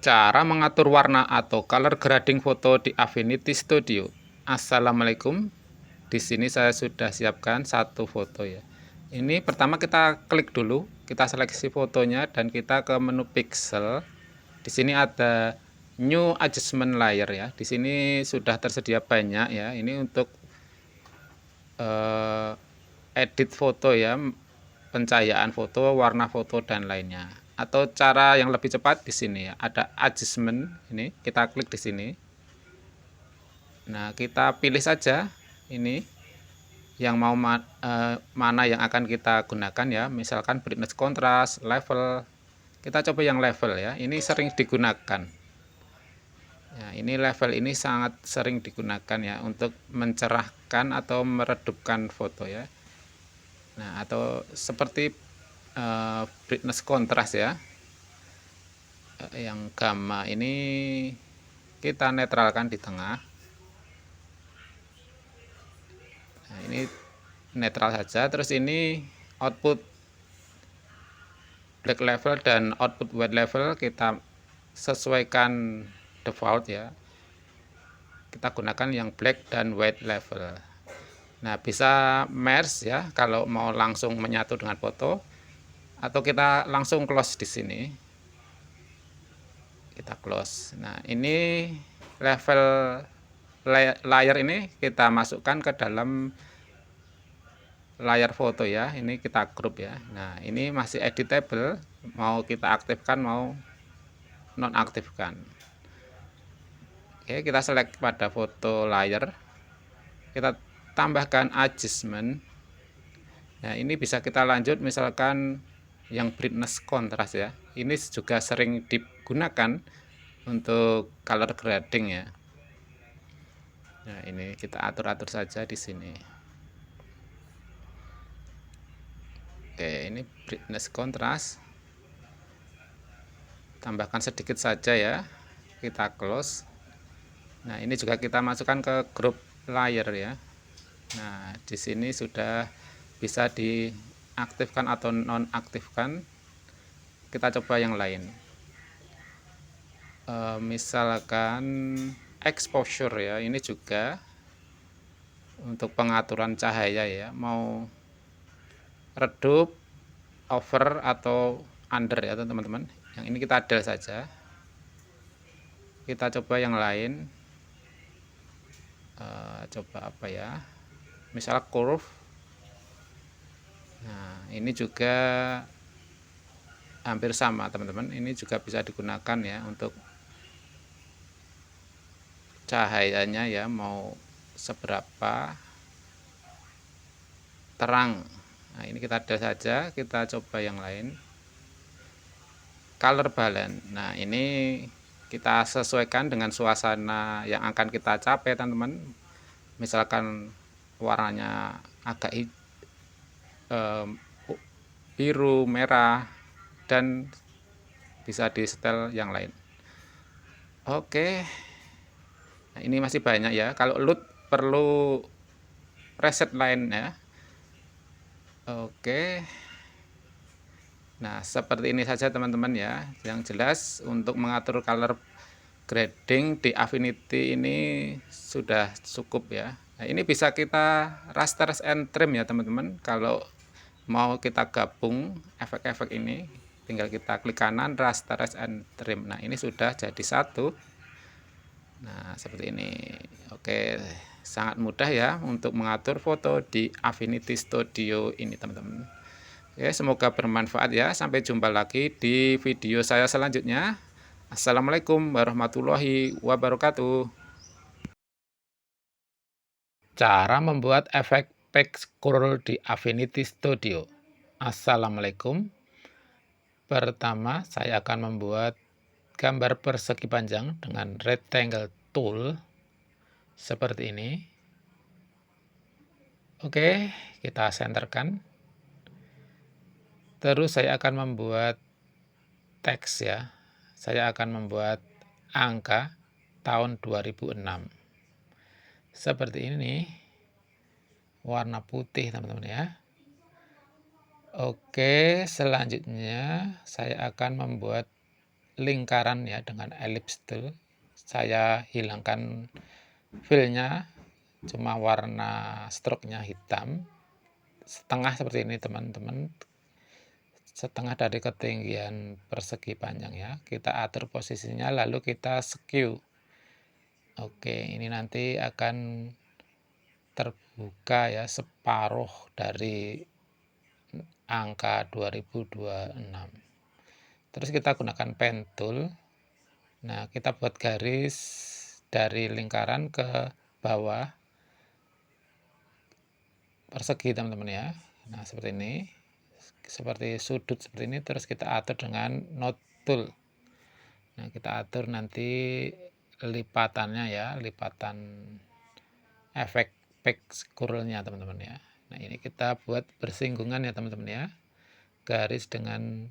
Cara mengatur warna atau color grading foto di Affinity Studio. Assalamualaikum. Di sini saya sudah siapkan satu foto ya. Ini pertama kita klik dulu, kita seleksi fotonya dan kita ke menu pixel. Di sini ada new adjustment layer ya. Di sini sudah tersedia banyak ya. Ini untuk edit foto ya, pencahayaan foto, warna foto dan lainnya. Atau cara yang lebih cepat di sini ya, ada adjustment ini, kita klik di sini. Nah, kita pilih saja ini yang mau mana yang akan kita gunakan ya, misalkan brightness, kontras, level. Kita coba yang level ya, ini sering digunakan. Ya, ini level ini sangat sering digunakan ya untuk mencerahkan atau meredupkan foto ya. Nah, atau seperti brightness kontras ya, yang gamma ini kita netralkan di tengah. Nah, ini netral saja. Terus ini output black level dan output white level kita sesuaikan default ya, kita gunakan yang black dan white level. Nah, bisa merge ya kalau mau langsung menyatu dengan foto, atau kita langsung close di sini. Kita close. Nah, ini level layer ini kita masukkan ke dalam layar foto ya. Ini kita group ya. Nah, ini masih editable, mau kita aktifkan mau nonaktifkan. Oke, kita select pada foto layer, kita tambahkan adjustment. Nah, ini bisa kita lanjut misalkan yang brightness kontras ya. Ini juga sering digunakan untuk color grading ya. Nah, ini kita atur-atur saja di sini. Oke, ini brightness kontras. Tambahkan sedikit saja ya. Kita close. Nah, ini juga kita masukkan ke group layer ya. Nah, di sini sudah bisa diaktifkan atau nonaktifkan. Kita coba yang lain. Misalkan exposure ya, ini juga untuk pengaturan cahaya ya, mau redup, over atau under ya teman-teman. Yang ini kita del saja. Kita coba yang lain. Coba apa ya, misal curve. Nah, ini juga hampir sama teman-teman, ini juga bisa digunakan ya untuk cahayanya ya, mau seberapa terang. Nah, ini kita ada saja, kita coba yang lain. Color balance. Nah, ini kita sesuaikan dengan suasana yang akan kita capai teman-teman. Misalkan warnanya agak biru, merah, dan bisa di setel yang lain. Oke. Nah, ini masih banyak ya. Kalau LUT perlu preset lain ya. Oke. Nah, seperti ini saja teman-teman ya. Yang jelas untuk mengatur color grading di Affinity ini sudah cukup ya. Nah, ini bisa kita raster and trim ya teman-teman. Kalau mau kita gabung efek-efek ini, tinggal kita klik kanan raster and trim. Nah, ini sudah jadi satu. Nah, seperti ini. Oke, sangat mudah ya untuk mengatur foto di Affinity Studio ini teman-teman. Oke, semoga bermanfaat ya. Sampai jumpa lagi di video saya selanjutnya. Assalamualaikum warahmatullahi wabarakatuh. Cara membuat efek scroll di Affinity Studio. Assalamualaikum. Pertama, saya akan membuat gambar persegi panjang dengan rectangle tool seperti ini. Oke, kita senterkan. Terus saya akan membuat teks ya. Saya akan membuat angka tahun 2006. Seperti ini, warna putih teman-teman ya. Oke, selanjutnya saya akan membuat lingkaran ya dengan ellipse tool. Saya hilangkan fillnya, cuma warna stroke-nya hitam setengah seperti ini teman-teman, setengah dari ketinggian persegi panjang ya. Kita atur posisinya lalu kita skew. Oke, ini nanti akan terbuka ya separuh dari angka 2026. Terus kita gunakan pen tool. Nah, kita buat garis dari lingkaran ke bawah persegi teman-teman ya. Nah, seperti ini. Seperti sudut seperti ini, terus kita atur dengan node tool. Nah, kita atur nanti lipatannya ya, lipatan efek back scrollnya teman-teman ya. Nah, ini kita buat bersinggungan ya teman-teman ya. Garis dengan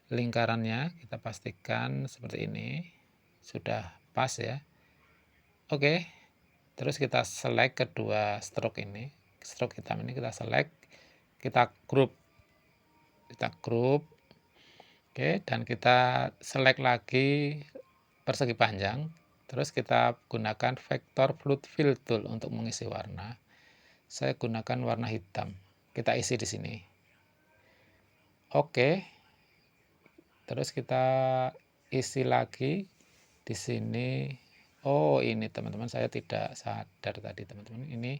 lingkarannya kita pastikan seperti ini. Sudah pas ya. Oke. Terus kita select kedua stroke ini. Stroke hitam ini kita select, kita group. Oke, dan kita select lagi persegi panjang. Terus kita gunakan vector fluid fill tool untuk mengisi warna. Saya gunakan warna hitam. Kita isi di sini. Oke. Terus kita isi lagi di sini. Oh, ini teman-teman, saya tidak sadar tadi teman-teman. Ini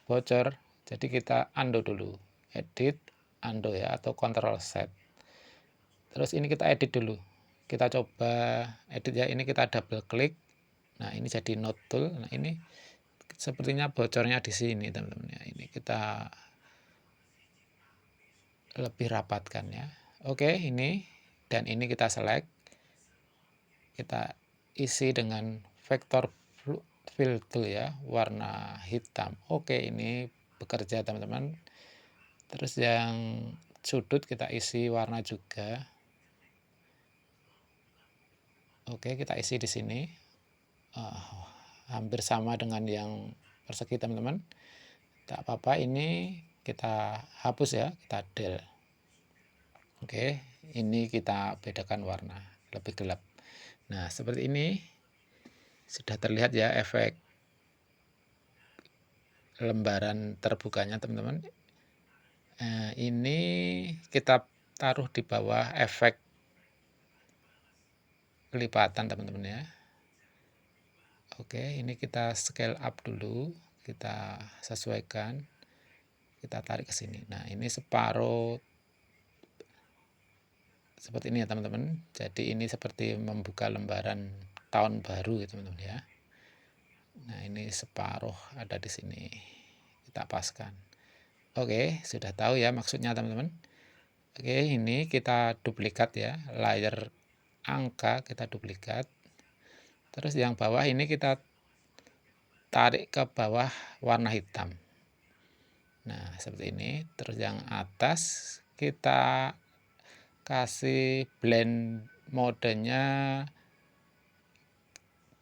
bocor. Jadi kita undo dulu. Edit, undo ya, atau control set. Terus ini kita edit dulu. Kita coba edit ya. Ini kita double klik. Nah, ini jadi node tool. Nah, ini sepertinya bocornya di sini teman-teman ya. Ini kita lebih rapatkan ya. Oke, ini dan ini kita select. Kita isi dengan vector fill tool ya, warna hitam. Oke, ini bekerja teman-teman. Terus yang sudut kita isi warna juga. Oke, kita isi di sini. Hampir sama dengan yang persegi teman-teman. Tak apa-apa, ini kita hapus ya, kita del. Oke, ini kita bedakan warna lebih gelap. Nah, seperti ini sudah terlihat ya efek lembaran terbukanya teman-teman. Ini kita taruh di bawah efek lipatan teman-teman ya. Oke, ini kita scale up dulu, kita sesuaikan, kita tarik ke sini. Nah, ini separuh seperti ini ya teman-teman. Jadi ini seperti membuka lembaran tahun baru ya teman-teman ya. Nah, ini separuh ada di sini. Kita paskan. Oke, sudah tahu ya maksudnya teman-teman. Oke, ini kita duplikat ya, layer angka kita duplikat. Terus yang bawah ini kita tarik ke bawah warna hitam. Nah, seperti ini. Terus yang atas kita kasih blend modenya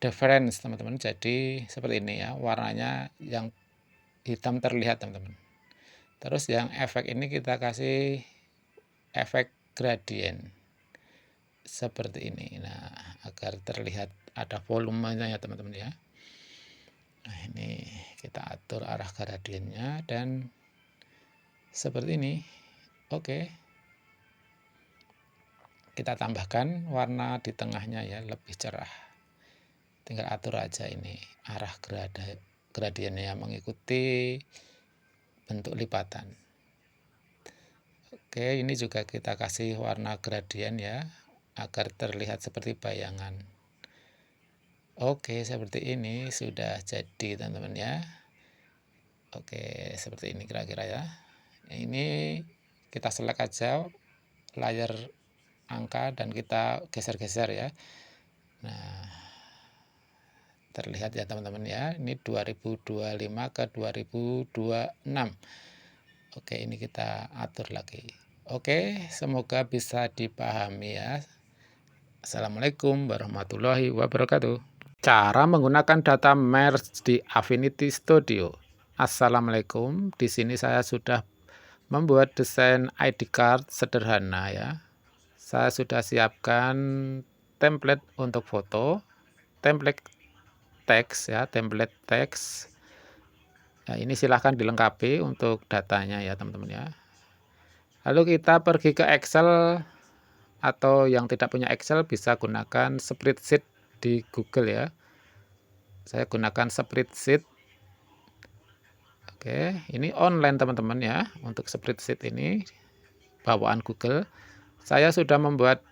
difference teman-teman. Jadi seperti ini ya, warnanya yang hitam terlihat teman-teman. Terus yang efek ini kita kasih efek gradient seperti ini. Nah, agar terlihat ada volumenya ya teman-teman ya. Nah, ini kita atur arah gradiennya dan seperti ini. Oke. Kita tambahkan warna di tengahnya ya, lebih cerah. Tinggal atur aja ini arah gradiennya mengikuti bentuk lipatan. Oke, ini juga kita kasih warna gradien ya, agar terlihat seperti bayangan. Oke, seperti ini sudah jadi teman-teman ya. Oke, seperti ini kira-kira ya. Ini kita select aja layar angka dan kita geser-geser ya. Nah, terlihat ya teman-teman ya. Ini 2025 ke 2026. Oke, ini kita atur lagi. Oke, semoga bisa dipahami ya. Assalamualaikum warahmatullahi wabarakatuh. Cara menggunakan data merge di Affinity Studio. Assalamualaikum. Di sini saya sudah membuat desain ID card sederhana ya. Saya sudah siapkan template untuk foto, template teks ya, template teks. Nah, ini silahkan dilengkapi untuk datanya ya teman-teman ya. Lalu kita pergi ke Excel, atau yang tidak punya Excel bisa gunakan spreadsheet di Google ya. Saya gunakan spreadsheet. Oke, ini online teman-teman ya. Untuk spreadsheet ini bawaan Google. Saya sudah membuat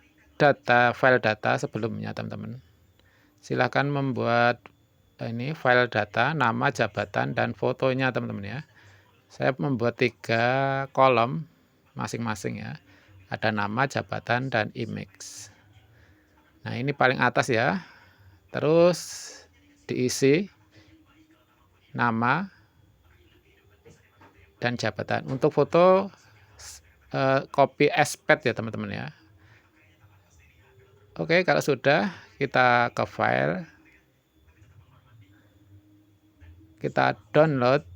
file data sebelumnya teman-teman. Silahkan membuat ini file data, nama, jabatan, dan fotonya teman-teman ya. Saya membuat 3 kolom masing-masing ya. Ada nama, jabatan, dan image. Nah, ini paling atas ya. Terus diisi nama dan jabatan. Untuk foto copy SPAD ya teman-teman ya. Oke, kalau sudah kita ke file, kita download,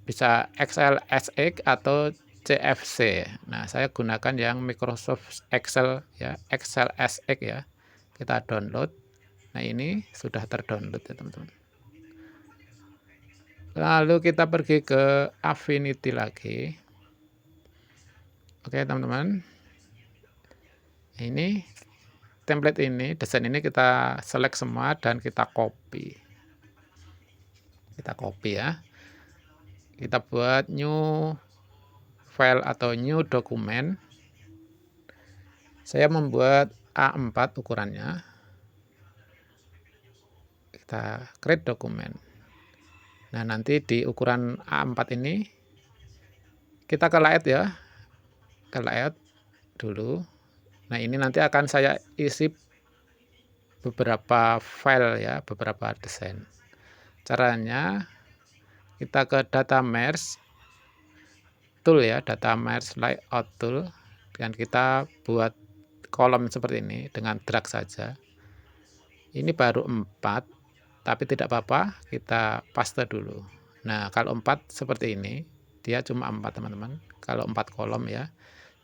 bisa XLSX atau CFC. Nah, saya gunakan yang Microsoft Excel ya, XLSX ya. Kita download. Nah, ini sudah terdownload ya teman-teman. Lalu kita pergi ke Affinity lagi. Oke teman-teman. Ini template ini, desain ini kita select semua dan kita copy. Kita copy ya. Kita buat new file atau new dokumen. Saya membuat A4 ukurannya. Kita create dokumen. Nah, nanti di ukuran A4 ini kita ke layout ya. Ke layout dulu. Nah, ini nanti akan saya isi beberapa file ya, beberapa desain. Caranya kita ke data merge tool ya, data merge layout tool, dan kita buat kolom seperti ini dengan drag saja. Ini baru 4, tapi tidak apa-apa, kita paste dulu. Nah, kalau 4 seperti ini, dia cuma 4 teman-teman. Kalau 4 kolom ya.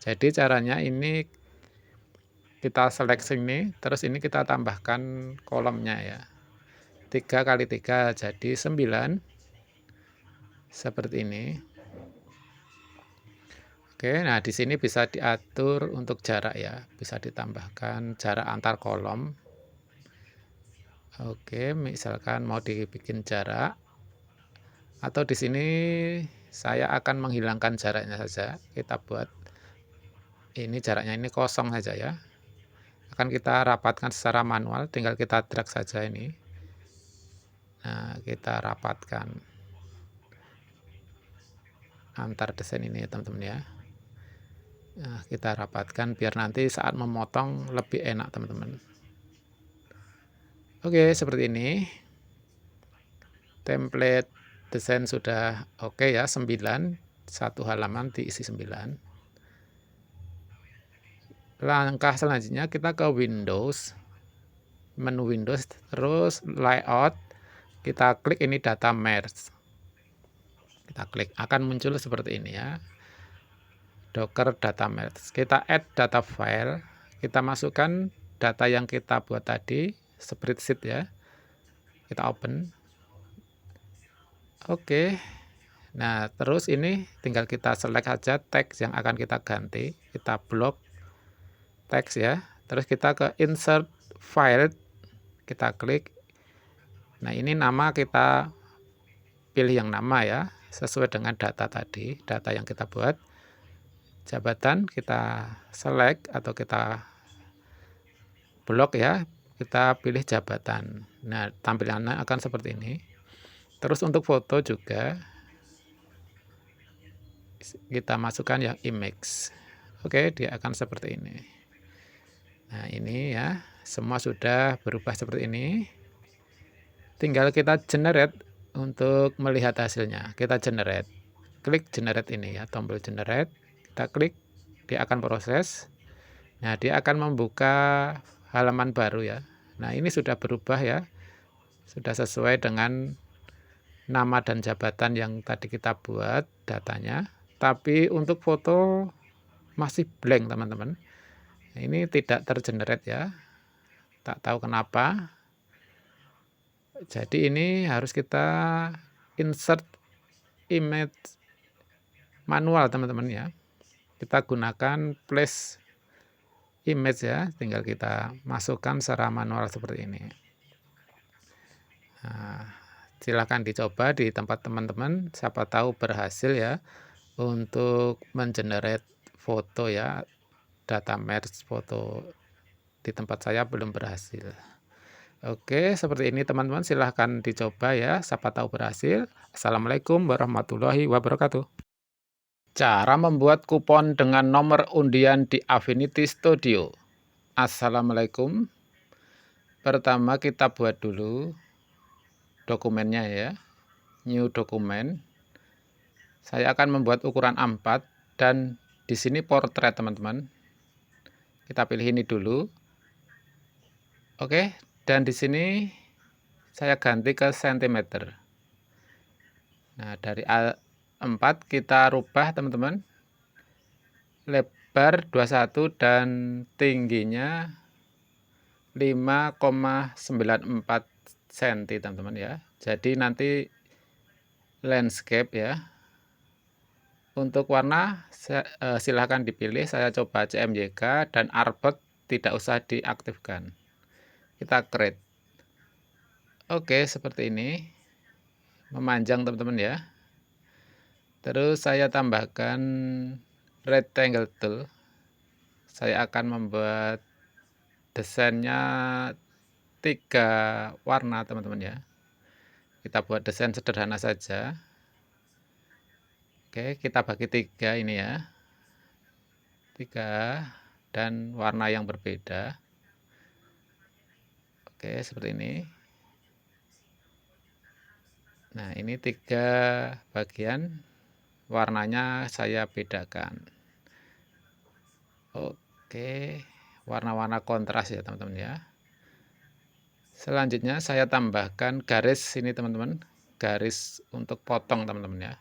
Jadi caranya ini kita select sini, terus ini kita tambahkan kolomnya ya. 3 kali 3 jadi 9. Seperti ini. Oke, nah di sini bisa diatur untuk jarak ya, bisa ditambahkan jarak antar kolom. Oke, misalkan mau dibikin jarak, atau di sini saya akan menghilangkan jaraknya saja. Kita buat ini jaraknya ini kosong saja ya. Akan kita rapatkan secara manual, tinggal kita drag saja ini. Nah, kita rapatkan antar desain ini ya teman-teman ya. Nah, kita rapatkan biar nanti saat memotong lebih enak teman-teman. Oke, seperti ini. Template desain sudah oke ya, 9. Satu halaman diisi 9. Langkah selanjutnya kita ke Windows. Menu Windows, terus layout. Kita klik ini data merge. Kita klik, akan muncul seperti ini ya. Docker data merge. Kita add data file. Kita masukkan data yang kita buat tadi, spreadsheet ya. Kita open. Oke. Nah, terus ini tinggal kita select saja teks yang akan kita ganti. Kita blok teks ya. Terus kita ke insert file. Kita klik. Nah, ini nama kita pilih yang nama ya, sesuai dengan data tadi, data yang kita buat. Jabatan kita select atau kita blok ya, kita pilih jabatan. Nah, tampilannya akan seperti ini. Terus untuk foto juga kita masukkan yang image. Oke, dia akan seperti ini. Nah, ini ya, semua sudah berubah seperti ini. Tinggal kita generate untuk melihat hasilnya. Kita generate. Klik generate ini ya, tombol generate. Kita klik, dia akan proses. Nah, dia akan membuka halaman baru ya. Nah, ini sudah berubah ya. Sudah sesuai dengan nama dan jabatan yang tadi kita buat datanya. Tapi untuk foto masih blank teman-teman. Ini tidak tergenerate ya. Tak tahu kenapa. Jadi ini harus kita insert image manual teman-teman ya. Kita gunakan place image ya, tinggal kita masukkan secara manual seperti ini. Nah, silahkan dicoba di tempat teman-teman, siapa tahu berhasil ya untuk mengenerate foto ya, data merge foto. Di tempat saya belum berhasil. Oke, seperti ini teman-teman, silahkan dicoba ya, siapa tahu berhasil. Assalamualaikum warahmatullahi wabarakatuh. Cara membuat kupon dengan nomor undian di Affinity Studio. Assalamualaikum. Pertama kita buat dulu dokumennya ya, new dokumen. Saya akan membuat ukuran A4 dan di sini portrait teman-teman. Kita pilih ini dulu. Oke, dan di sini saya ganti ke sentimeter. Nah, dari A4 kita rubah teman-teman. Lebar 21 dan tingginya 5,94 cm teman-teman ya. Jadi nanti landscape ya. Untuk warna silahkan dipilih, saya coba CMYK dan arbor tidak usah diaktifkan. Kita create. Oke, seperti ini. Memanjang teman-teman ya. Terus saya tambahkan rectangle tool. Saya akan membuat desainnya 3 warna teman-teman ya. Kita buat desain sederhana saja. Oke, kita bagi 3 ini ya. 3 dan warna yang berbeda. Oke, seperti ini. Nah, ini 3 bagian, warnanya saya bedakan. Oke, warna-warna kontras ya teman-teman ya. Selanjutnya saya tambahkan garis ini teman-teman, garis untuk potong teman-teman ya.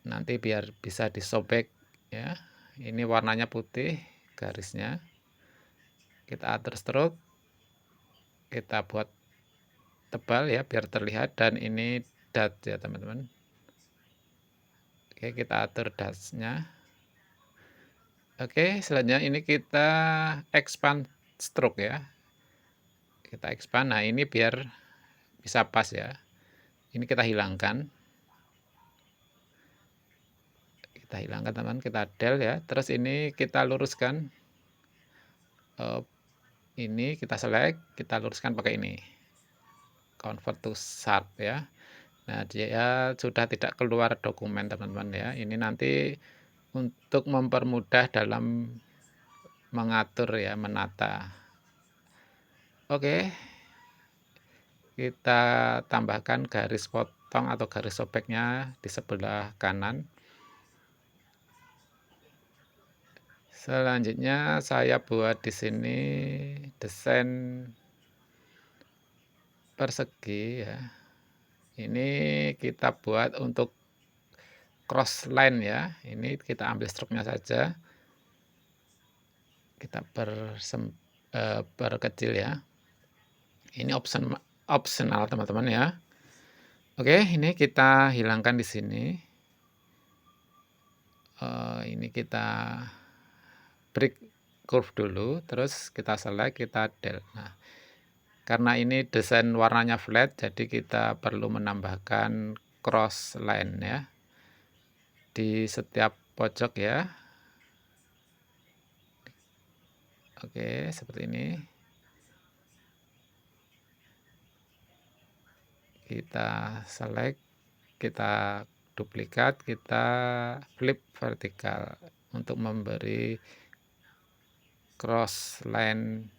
Nanti biar bisa disobek ya. Ini warnanya putih garisnya. Kita atur stroke, kita buat tebal ya biar terlihat, dan ini dot ya teman-teman. Oke, kita atur dotnya. Oke, selanjutnya ini kita expand stroke ya. Kita expand, nah ini biar bisa pas ya. Ini kita hilangkan. Kita hilangkan teman, kita del ya. Terus ini kita luruskan. Ini kita select, kita luruskan pakai ini. Convert to sharp ya. Nah, dia sudah tidak keluar dokumen teman-teman ya. Ini nanti untuk mempermudah dalam mengatur ya, menata. Oke. Kita tambahkan garis potong atau garis sobeknya di sebelah kanan. Selanjutnya saya buat di sini desain persegi ya. Ini kita buat untuk cross line ya. Ini kita ambil struknya saja. Kita perkecil ya. Ini optional teman-teman ya. Oke, ini kita hilangkan di sini. Ini kita break curve dulu, terus kita select, kita del. Nah, karena ini desain warnanya flat, jadi kita perlu menambahkan cross line ya di setiap pojok ya. Oke, seperti ini. Kita select, kita duplikat, kita flip vertikal untuk memberi cross line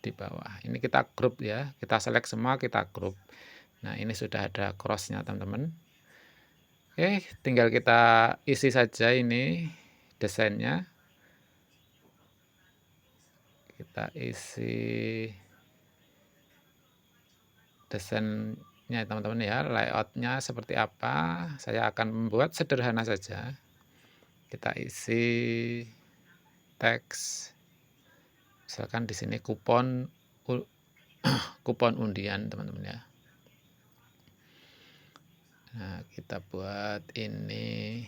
di bawah. Ini kita group ya, kita select semua, kita group. Nah, ini sudah ada crossnya teman-teman. Oke, tinggal kita isi saja ini desainnya. Kita isi desainnya teman-teman ya, layoutnya seperti apa. Saya akan membuat sederhana saja. Kita isi teks Misalkan di sini kupon kupon undian teman-teman ya. Nah, kita buat ini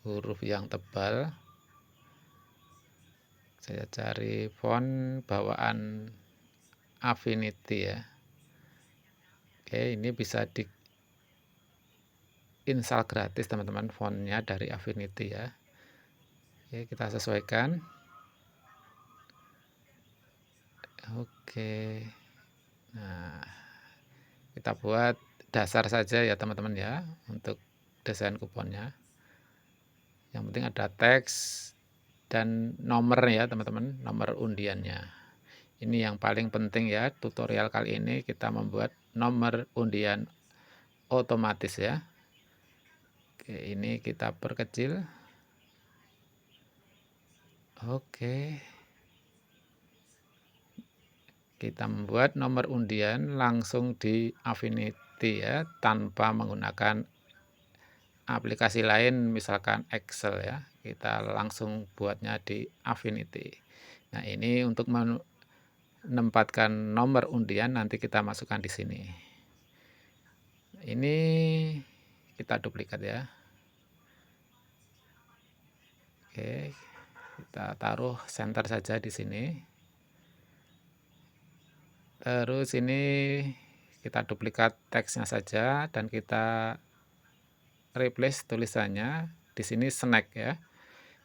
huruf yang tebal. Saya cari font bawaan Affinity ya. Oke, ini bisa di install gratis teman-teman, fontnya dari Affinity ya. Oke, kita sesuaikan. Oke, nah kita buat dasar saja ya teman-teman ya untuk desain kuponnya. Yang penting ada teks dan nomor ya teman-teman, nomor undiannya. Ini yang paling penting ya, tutorial kali ini kita membuat nomor undian otomatis ya. Oke, ini kita perkecil. Oke, kita membuat nomor undian langsung di Affinity ya, tanpa menggunakan aplikasi lain misalkan Excel ya. Kita langsung buatnya di Affinity. Nah, ini untuk menempatkan nomor undian nanti kita masukkan di sini. Ini kita duplikat ya. Oke, kita taruh center saja di sini. Terus ini kita duplikat teksnya saja dan kita replace tulisannya di sini snack ya.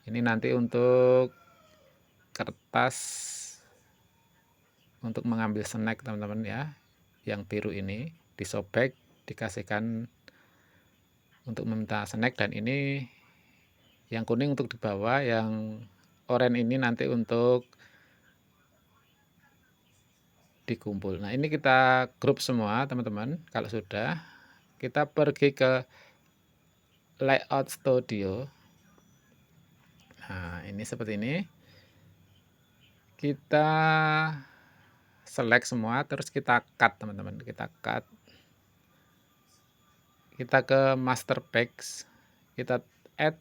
Ini nanti untuk kertas untuk mengambil snack teman-teman ya. Yang biru ini disobek, dikasihkan untuk meminta snack, dan ini yang kuning untuk di bawah, yang oranye ini nanti untuk dikumpul. Nah, ini kita grup semua teman-teman. Kalau sudah, kita pergi ke layout studio. Nah, ini seperti ini. Kita select semua, terus kita cut teman-teman. Kita cut. Kita ke master page. Kita add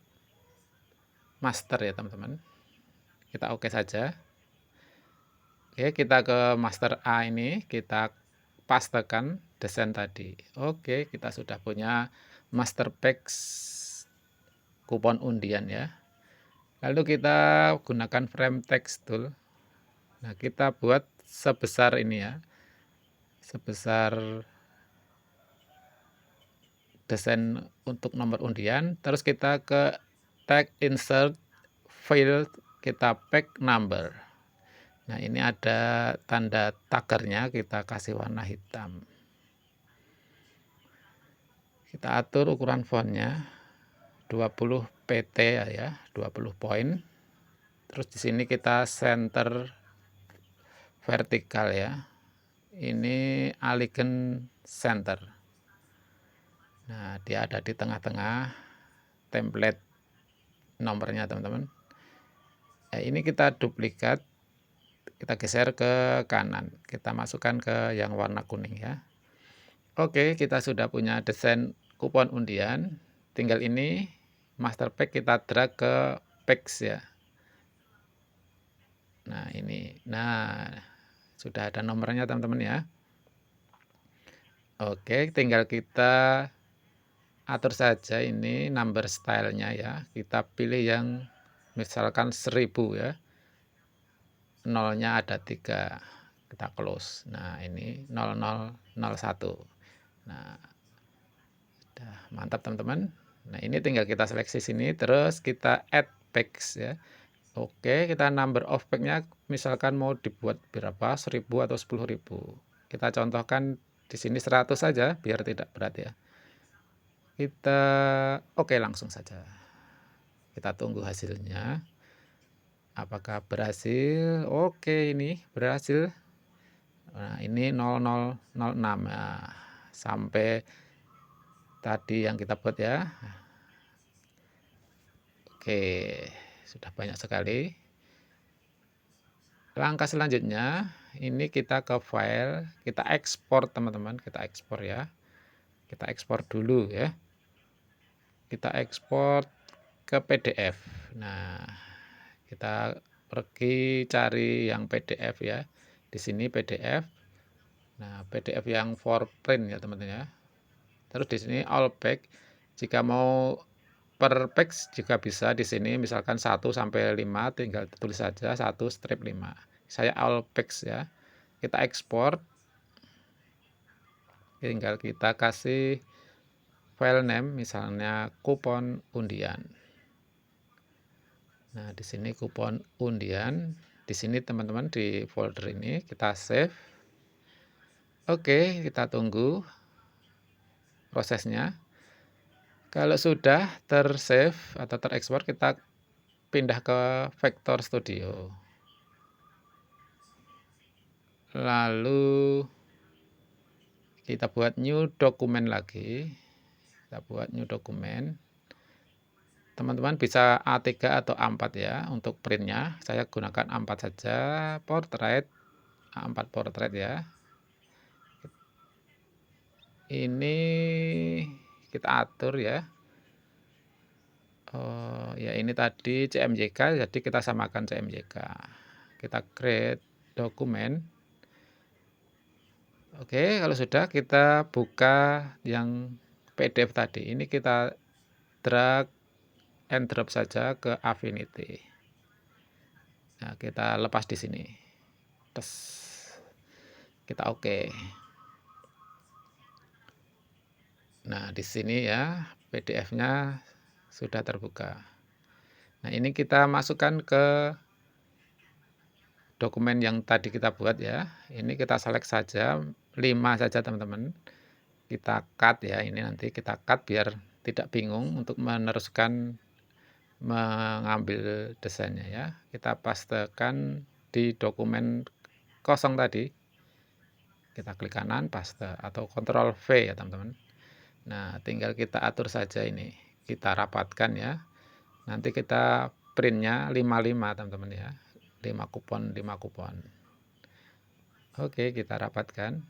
master ya teman-teman. Kita oke saja. Oke, kita ke master A ini, kita pastekan desain tadi. Oke, kita sudah punya master page kupon undian ya. Lalu kita gunakan frame text tool. Nah, kita buat sebesar ini ya. Sebesar desain untuk nomor undian. Terus kita ke tag insert field, kita pack number. Nah, ini ada tanda tagarnya, kita kasih warna hitam. Kita atur ukuran fontnya 20 pt ya, 20 poin. Terus di sini kita center vertikal ya. Ini align center. Nah, dia ada di tengah-tengah template nomornya teman-teman. Nah, ini kita duplikat, kita geser ke kanan, kita masukkan ke yang warna kuning ya. Oke, kita sudah punya desain kupon undian. Tinggal ini master pack kita drag ke page ya. Nah, ini. Nah, sudah ada nomornya teman-teman ya. Oke, tinggal kita atur saja ini number stylenya ya. Kita pilih yang misalkan 1000 ya. Nolnya ada 3. Kita close. Nah, ini 0001. Nah, udah mantap teman-teman. Nah, ini tinggal kita seleksi sini, terus kita add page ya. Oke, kita number of page-nya misalkan mau dibuat berapa, 1000 atau 10.000. Kita contohkan di sini 100 saja biar tidak berat ya. Kita oke langsung saja. Kita tunggu hasilnya. Apakah berhasil? Oke, ini berhasil. Nah, ini 0006 ya. Sampai tadi yang kita buat ya. Oke, sudah banyak sekali. Langkah selanjutnya, ini kita ke file, kita ekspor teman-teman, kita ekspor ya. Kita ekspor dulu ya. Kita ekspor ke PDF. Nah, kita pergi cari yang PDF ya. Di sini PDF. Nah, PDF yang for print ya teman-teman ya. Terus di sini all page. Jika mau per page juga bisa di sini, misalkan 1 sampai 5 tinggal tulis saja 1 strip 5. Saya all page ya. Kita ekspor. Tinggal kita kasih file name misalnya kupon undian. Nah, di sini kupon undian. Di sini teman-teman di folder ini kita save. Oke, kita tunggu prosesnya. Kalau sudah tersave atau terekspor, kita pindah ke Vector Studio. Lalu kita buat new dokumen lagi. Kita buat new dokumen. Teman-teman bisa A3 atau A4 ya untuk printnya. Saya gunakan A4 saja, portrait, A4 portrait ya. Ini kita atur ya. Oh ya, ini tadi CMYK, jadi kita samakan CMYK. Kita create dokumen. Oke, kalau sudah kita buka yang PDF tadi. Ini kita drag and drop saja ke Affinity. Nah, kita lepas di sini. Tes. Kita oke. Nah, di sini ya PDF-nya sudah terbuka. Nah, ini kita masukkan ke dokumen yang tadi kita buat ya. Ini kita select saja 5 saja teman-teman. Kita cut ya, ini nanti kita cut biar tidak bingung untuk meneruskan mengambil desainnya ya. Kita pastekan di dokumen kosong tadi. Kita klik kanan paste atau Ctrl V ya teman-teman. Nah, tinggal kita atur saja ini. Kita rapatkan ya. Nanti kita printnya 55 teman-teman ya. 5 kupon 5 kupon. Oke, kita rapatkan.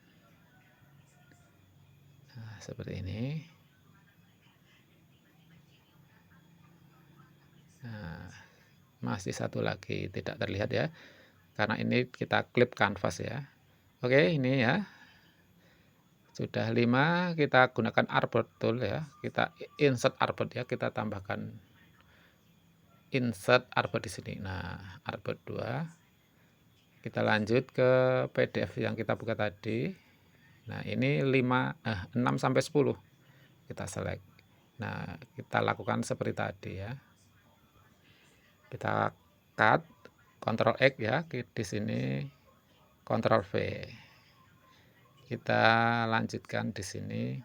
Nah, seperti ini. Nah, masih satu lagi tidak terlihat ya, karena ini kita klip kanvas ya. Oke, ini ya sudah 5. Kita gunakan artboard tool ya, kita insert artboard ya, kita tambahkan insert artboard di sini. Nah, artboard 2. Kita lanjut ke PDF yang kita buka tadi. Nah, ini 6 sampai 10 kita select. Nah, kita lakukan seperti tadi ya. Kita cut, Ctrl X ya, di sini Ctrl V. Kita lanjutkan di sini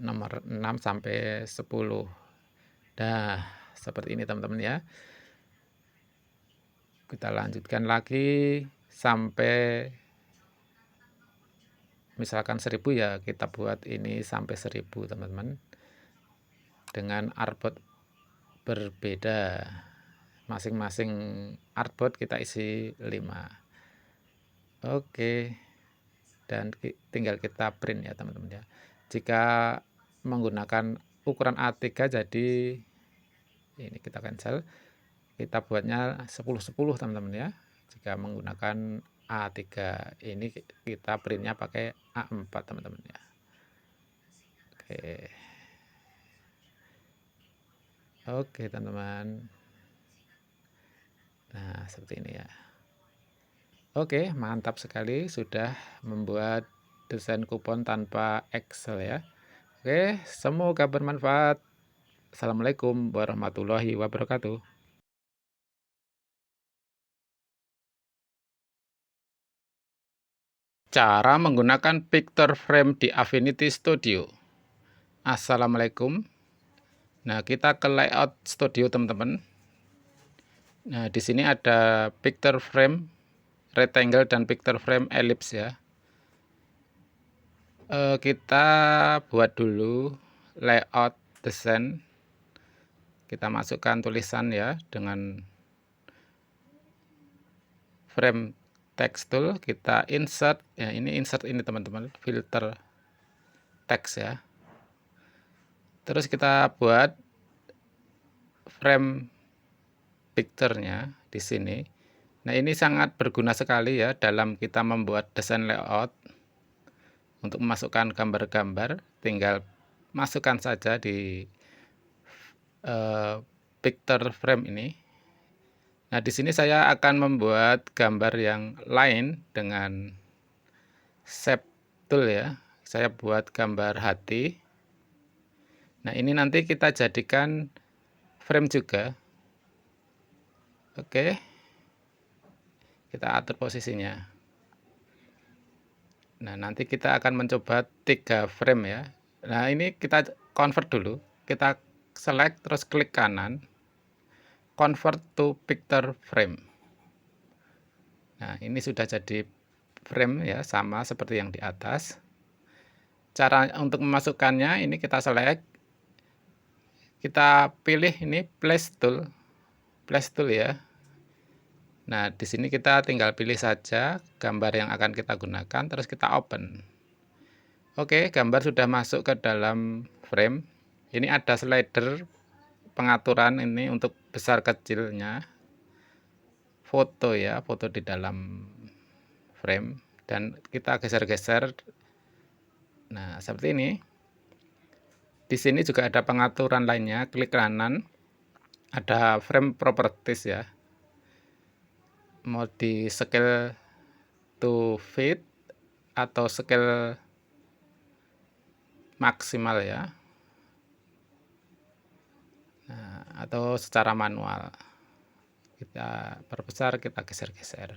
nomor 6 sampai 10. Nah, seperti ini teman-teman ya. Kita lanjutkan lagi sampai misalkan 1000 ya, kita buat ini sampai 1000 teman-teman. Dengan artboard berbeda. Masing-masing artboard kita isi 5. Oke. Dan tinggal kita print ya teman-teman ya. Jika menggunakan ukuran A3 jadi ini kita cancel, kita buatnya 10-10 teman-teman ya. Jika menggunakan A3 ini kita printnya pakai A4 teman-teman ya. Oke teman-teman. Nah, seperti ini ya. Oke, mantap sekali sudah membuat desain kupon tanpa Excel ya. Oke, semoga bermanfaat. Assalamualaikum warahmatullahi wabarakatuh. Cara menggunakan picture frame di Affinity Studio. Assalamualaikum. Nah, kita ke layout studio teman-teman. Nah, di sini ada picture frame rectangle dan picture frame ellipse ya. Kita buat dulu layout desain. Kita masukkan tulisan ya dengan frame text tool, kita insert ya, ini insert ini teman-teman, filter text ya. Terus kita buat frame picture-nya di sini. Nah, ini sangat berguna sekali ya dalam kita membuat desain layout. Untuk memasukkan gambar-gambar, tinggal masukkan saja di picture frame ini. Nah, di sini saya akan membuat gambar yang lain dengan shape tool ya. Saya buat gambar hati. Nah, ini nanti kita jadikan frame juga. Oke. Kita atur posisinya. Nah, nanti kita akan mencoba 3 frame ya. Nah, ini kita convert dulu. Kita select terus klik kanan. Convert to picture frame. Nah, ini sudah jadi frame ya, sama seperti yang di atas. Cara untuk memasukkannya ini kita select. Kita pilih ini place tool ya. Nah, di sini kita tinggal pilih saja gambar yang akan kita gunakan, terus kita open. Oke, gambar sudah masuk ke dalam frame. Ini ada slider pengaturan ini untuk besar kecilnya. Foto ya, foto di dalam frame, dan kita geser-geser. Nah, seperti ini. Di sini juga ada pengaturan lainnya, klik kanan, ada frame properties ya. Mau di scale to fit atau scale maksimal ya. Nah, atau secara manual. Kita perbesar, kita geser-geser.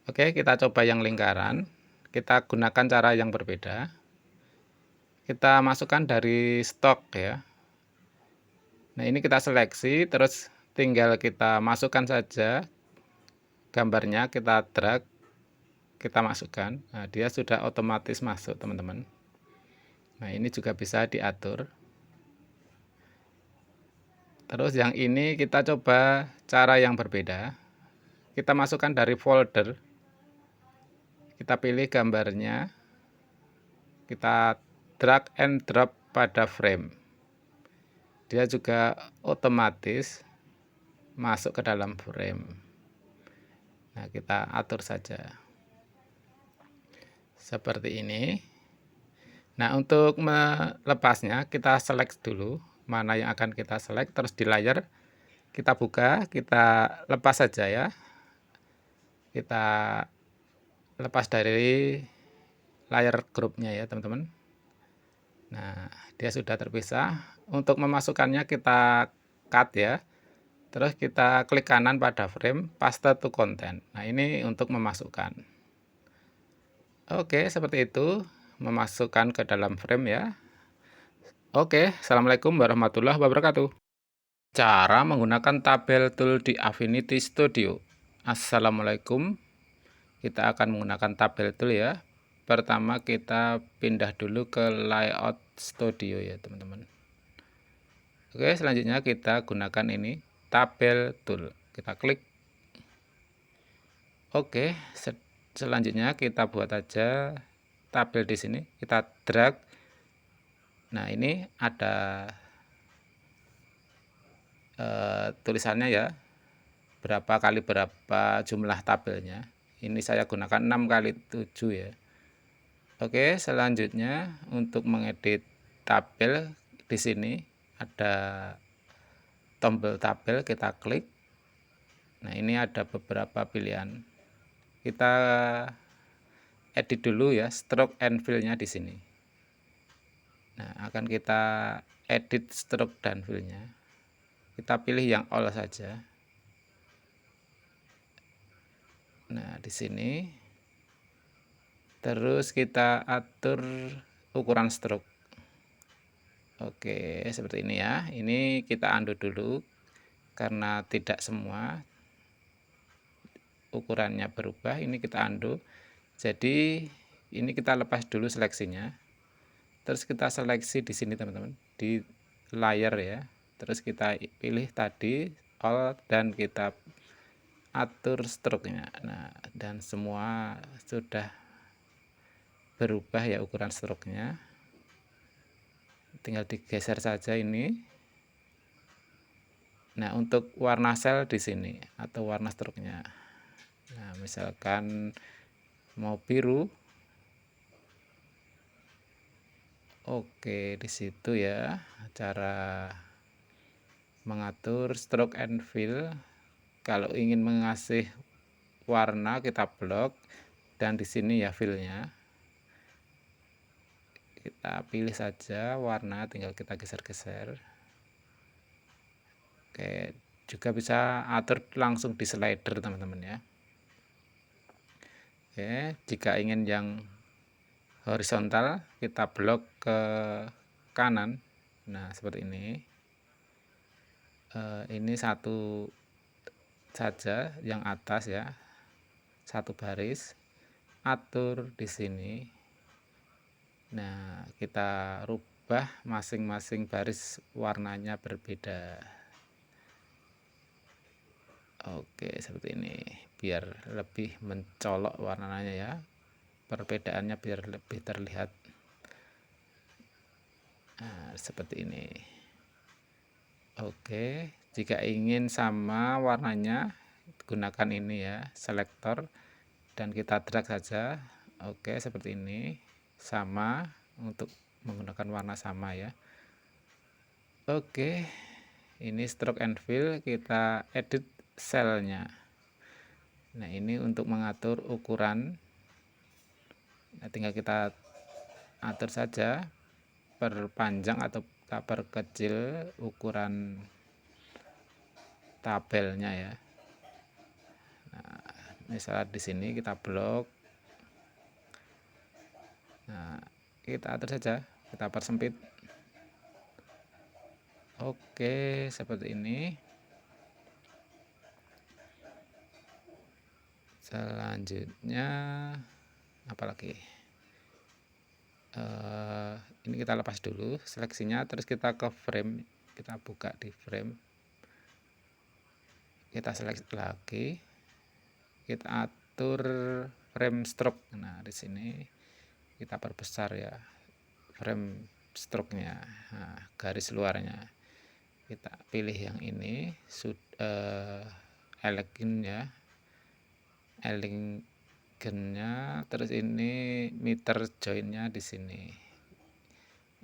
Oke, kita coba yang lingkaran. Kita gunakan cara yang berbeda. Kita masukkan dari stok ya. Nah, ini kita seleksi, terus tinggal kita masukkan saja gambarnya, kita drag, kita masukkan. Nah, dia sudah otomatis masuk, teman-teman. Nah, ini juga bisa diatur. Terus yang ini kita coba cara yang berbeda. Kita masukkan dari folder. Kita pilih gambarnya. Kita drag and drop pada frame. Dia juga otomatis masuk ke dalam frame. Nah, kita atur saja seperti ini. Nah, untuk melepasnya kita select dulu mana yang akan kita select, terus di layer kita buka, kita lepas saja ya. Kita lepas dari layar grupnya ya, teman-teman. Nah, dia sudah terpisah. Untuk memasukkannya kita cut ya. Terus kita klik kanan pada frame, paste to content. Nah, ini untuk memasukkan. Oke, seperti itu. Memasukkan ke dalam frame ya. Oke, assalamualaikum warahmatullahi wabarakatuh. Cara menggunakan tabel tool di Affinity Studio. Assalamualaikum. Kita akan menggunakan tabel tool ya. Pertama kita pindah dulu ke layout studio ya, teman-teman. Oke, selanjutnya kita gunakan ini tabel tool. Kita klik. Oke, selanjutnya kita buat aja tabel di sini. Kita drag. Nah, ini ada tulisannya ya. Berapa kali berapa jumlah tabelnya. Ini saya gunakan 6 kali 7 ya. Oke, selanjutnya untuk mengedit tabel di sini ada tombol tabel, kita klik. Nah, ini ada beberapa pilihan. Kita edit dulu ya, stroke and fill-nya di sini. Nah, akan kita edit stroke dan fill-nya. Kita pilih yang all saja. Nah, di sini terus kita atur ukuran stroke. Oke, seperti ini ya. Ini kita undo dulu karena tidak semua ukurannya berubah. Ini kita undo. Jadi ini kita lepas dulu seleksinya. Terus kita seleksi di sini, teman-teman, di layer ya. Terus kita pilih tadi all dan kita atur stroke-nya. Nah, dan semua sudah berubah ya ukuran stroke-nya. Tinggal digeser saja ini. Nah, untuk warna sel di sini atau warna struknya. Nah, misalkan mau biru. Oke, di situ ya cara mengatur stroke and fill. Kalau ingin mengasih warna kita blok, dan di sini ya fillnya. Kita pilih saja warna, tinggal kita geser-geser. Oke, juga bisa atur langsung di slider teman-teman ya. Oke, jika ingin yang horizontal kita blok ke kanan. Nah, seperti ini. Ini satu saja yang atas ya, satu baris, atur di sini. Nah, kita rubah masing-masing baris warnanya berbeda. Oke, seperti ini biar lebih mencolok warnanya ya, perbedaannya biar lebih terlihat. Nah, seperti ini. Oke, jika ingin sama warnanya gunakan ini ya, selektor, dan kita drag saja. Oke, seperti ini, sama, untuk menggunakan warna sama ya. Oke, ini stroke and fill, kita edit selnya. Nah, ini untuk mengatur ukuran. Nah, tinggal kita atur saja perpanjang atau perkecil ukuran tabelnya ya. Nah, misalnya di sini kita blok. Nah, kita atur saja, kita persempit. Oke, seperti ini. Selanjutnya apalagi? Ini kita lepas dulu seleksinya, terus kita ke frame, kita buka di frame, kita seleksi lagi, kita atur frame stroke. Nah, di sini kita perbesar ya frame stroke-nya. Nah, garis luarnya kita pilih yang ini, elegant ya, elegantnya, terus ini meter joinnya di sini.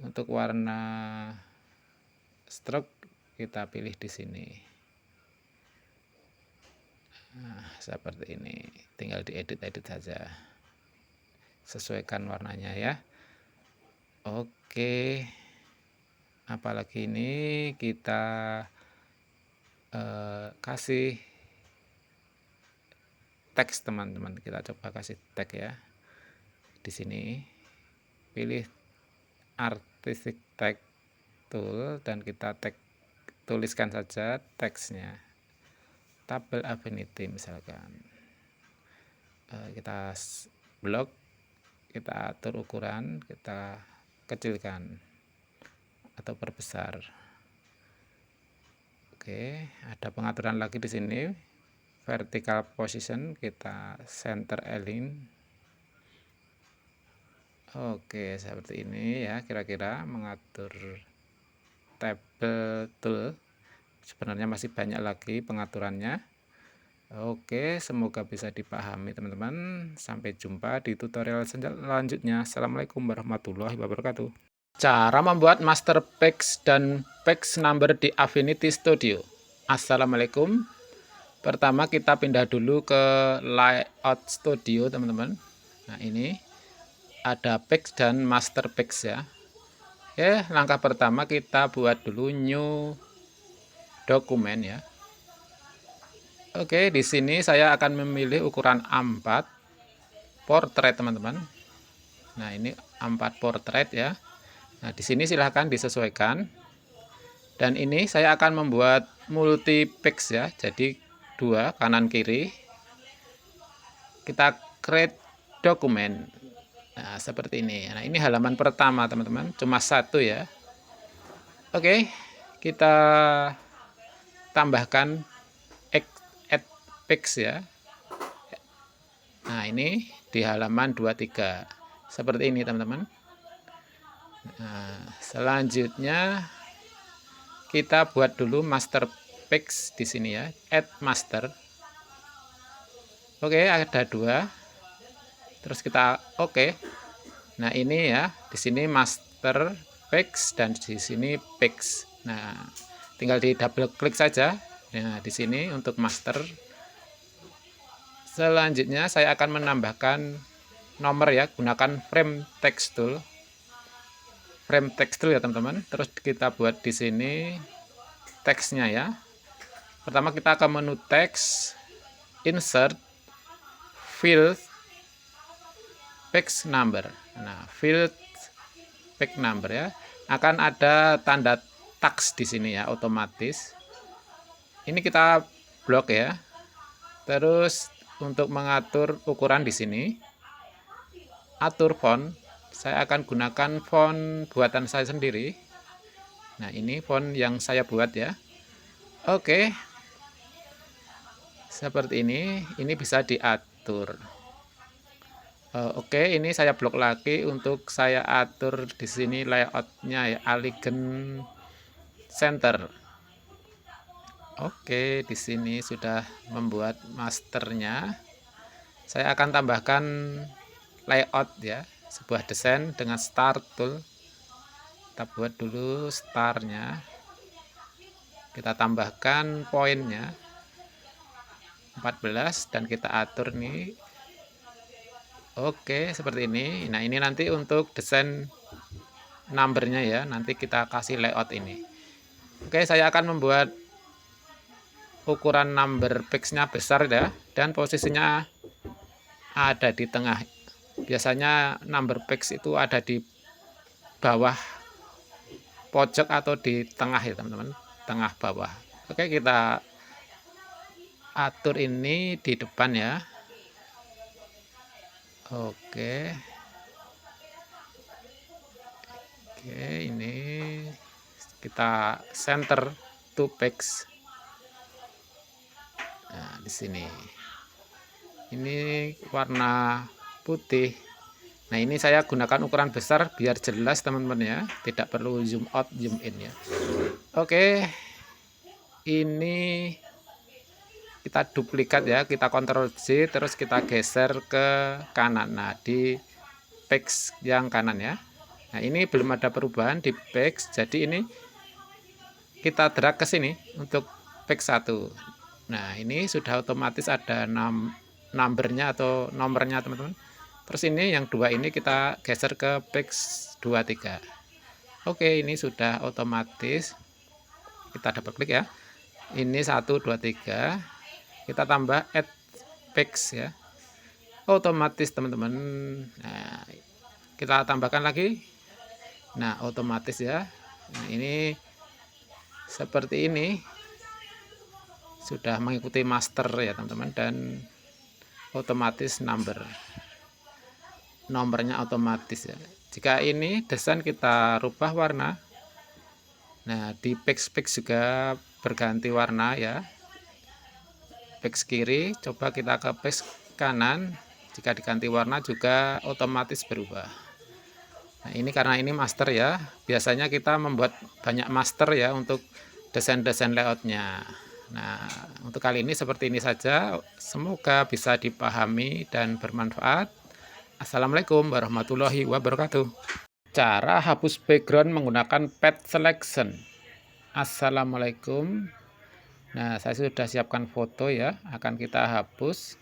Untuk warna stroke kita pilih di sini. Nah, seperti ini, tinggal diedit-edit saja, sesuaikan warnanya ya. Oke, apalagi ini kita kasih teks teman-teman, kita coba kasih tag ya. Di sini pilih artistic tag tool dan kita tuliskan saja teksnya, tabel affinity misalkan. Kita blok, kita atur ukuran, kita kecilkan atau perbesar. Oke, ada pengaturan lagi di sini, vertical position, kita center align. Oke, seperti ini ya kira-kira mengatur tabel tool. Sebenarnya masih banyak lagi pengaturannya. Oke, semoga bisa dipahami teman-teman. Sampai jumpa di tutorial selanjutnya. Assalamualaikum warahmatullahi wabarakatuh. Cara membuat master page dan page number di Affinity Studio. Assalamualaikum. Pertama kita pindah dulu ke Layout Studio teman-teman. Nah, ini ada page dan master page ya. Oke, langkah pertama kita buat dulu new dokumen ya. Oke, di sini saya akan memilih ukuran A4 portrait teman-teman. Nah, ini A4 portrait ya. Nah, di sini silahkan disesuaikan. Dan ini saya akan membuat multi page ya. Jadi dua kanan kiri. Kita create dokumen. Nah, seperti ini. Nah, ini halaman pertama teman-teman, cuma satu ya. Oke, kita tambahkan add page ya. Nah, ini di halaman 23. Seperti ini teman-teman. Nah, selanjutnya kita buat dulu master pix di sini ya, add master. Oke, ada 2. Terus kita oke. Nah, ini ya, di sini master pix dan di sini pix. Nah, tinggal di double klik saja. Nah, di sini untuk master. Selanjutnya saya akan menambahkan nomor ya, gunakan frame text tool. Frame text tool ya, teman-teman. Terus kita buat di sini teksnya ya. Pertama kita ke menu teks, insert, field, page number. Nah, field page number ya. Akan ada tanda tax di sini ya, otomatis. Ini kita blok ya. Terus untuk mengatur ukuran di sini, atur font. Saya akan gunakan font buatan saya sendiri. Nah, ini font yang saya buat ya. Oke. Seperti ini bisa diatur. Oke, ini saya blok lagi untuk saya atur di sini layoutnya ya, Alignment Center. Oke, di sini sudah membuat masternya. Saya akan tambahkan layout ya, sebuah desain dengan start tool. Kita buat dulu startnya. Kita tambahkan poinnya 14 dan kita atur nih. Oke, seperti ini. Nah, ini nanti untuk desain numbernya ya, nanti kita kasih layout ini. Oke, saya akan membuat ukuran number pixnya besar ya, dan posisinya ada di tengah. Biasanya number pix itu ada di bawah pojok atau di tengah ya, teman-teman, tengah bawah. Oke, kita atur ini di depan ya. Oke. Oke, ini kita center to pix. Nah, di sini. Ini warna putih. Nah, ini saya gunakan ukuran besar biar jelas, teman-teman ya. Tidak perlu zoom out, zoom in ya. Oke. Ini kita duplikat ya, kita Ctrl J terus kita geser ke kanan. Nah, di pix yang kanan ya. Nah, ini belum ada perubahan di pix, jadi ini kita drag ke sini untuk pix 1. Nah, ini sudah otomatis ada numbernya atau nomornya, teman-teman. Terus ini yang 2 ini kita geser ke pix 23. Oke, ini sudah otomatis. Kita double klik ya. Ini 1 2 3. Kita tambah add pix ya, otomatis, teman-teman. Nah, kita tambahkan lagi. Nah, otomatis ya. Nah, ini seperti ini sudah mengikuti master ya, teman-teman, dan otomatis nomornya otomatis ya. Jika ini desain kita rubah warna, nah di pix juga berganti warna ya. Pix kiri, coba kita ke pix kanan, jika diganti warna juga otomatis berubah. Nah, ini karena ini master ya, biasanya kita membuat banyak master ya untuk desain-desain layoutnya. Nah, untuk kali ini seperti ini saja, semoga bisa dipahami dan bermanfaat. Assalamualaikum warahmatullahi wabarakatuh. Cara hapus background menggunakan path selection. Assalamualaikum. Nah, saya sudah siapkan foto ya, akan kita hapus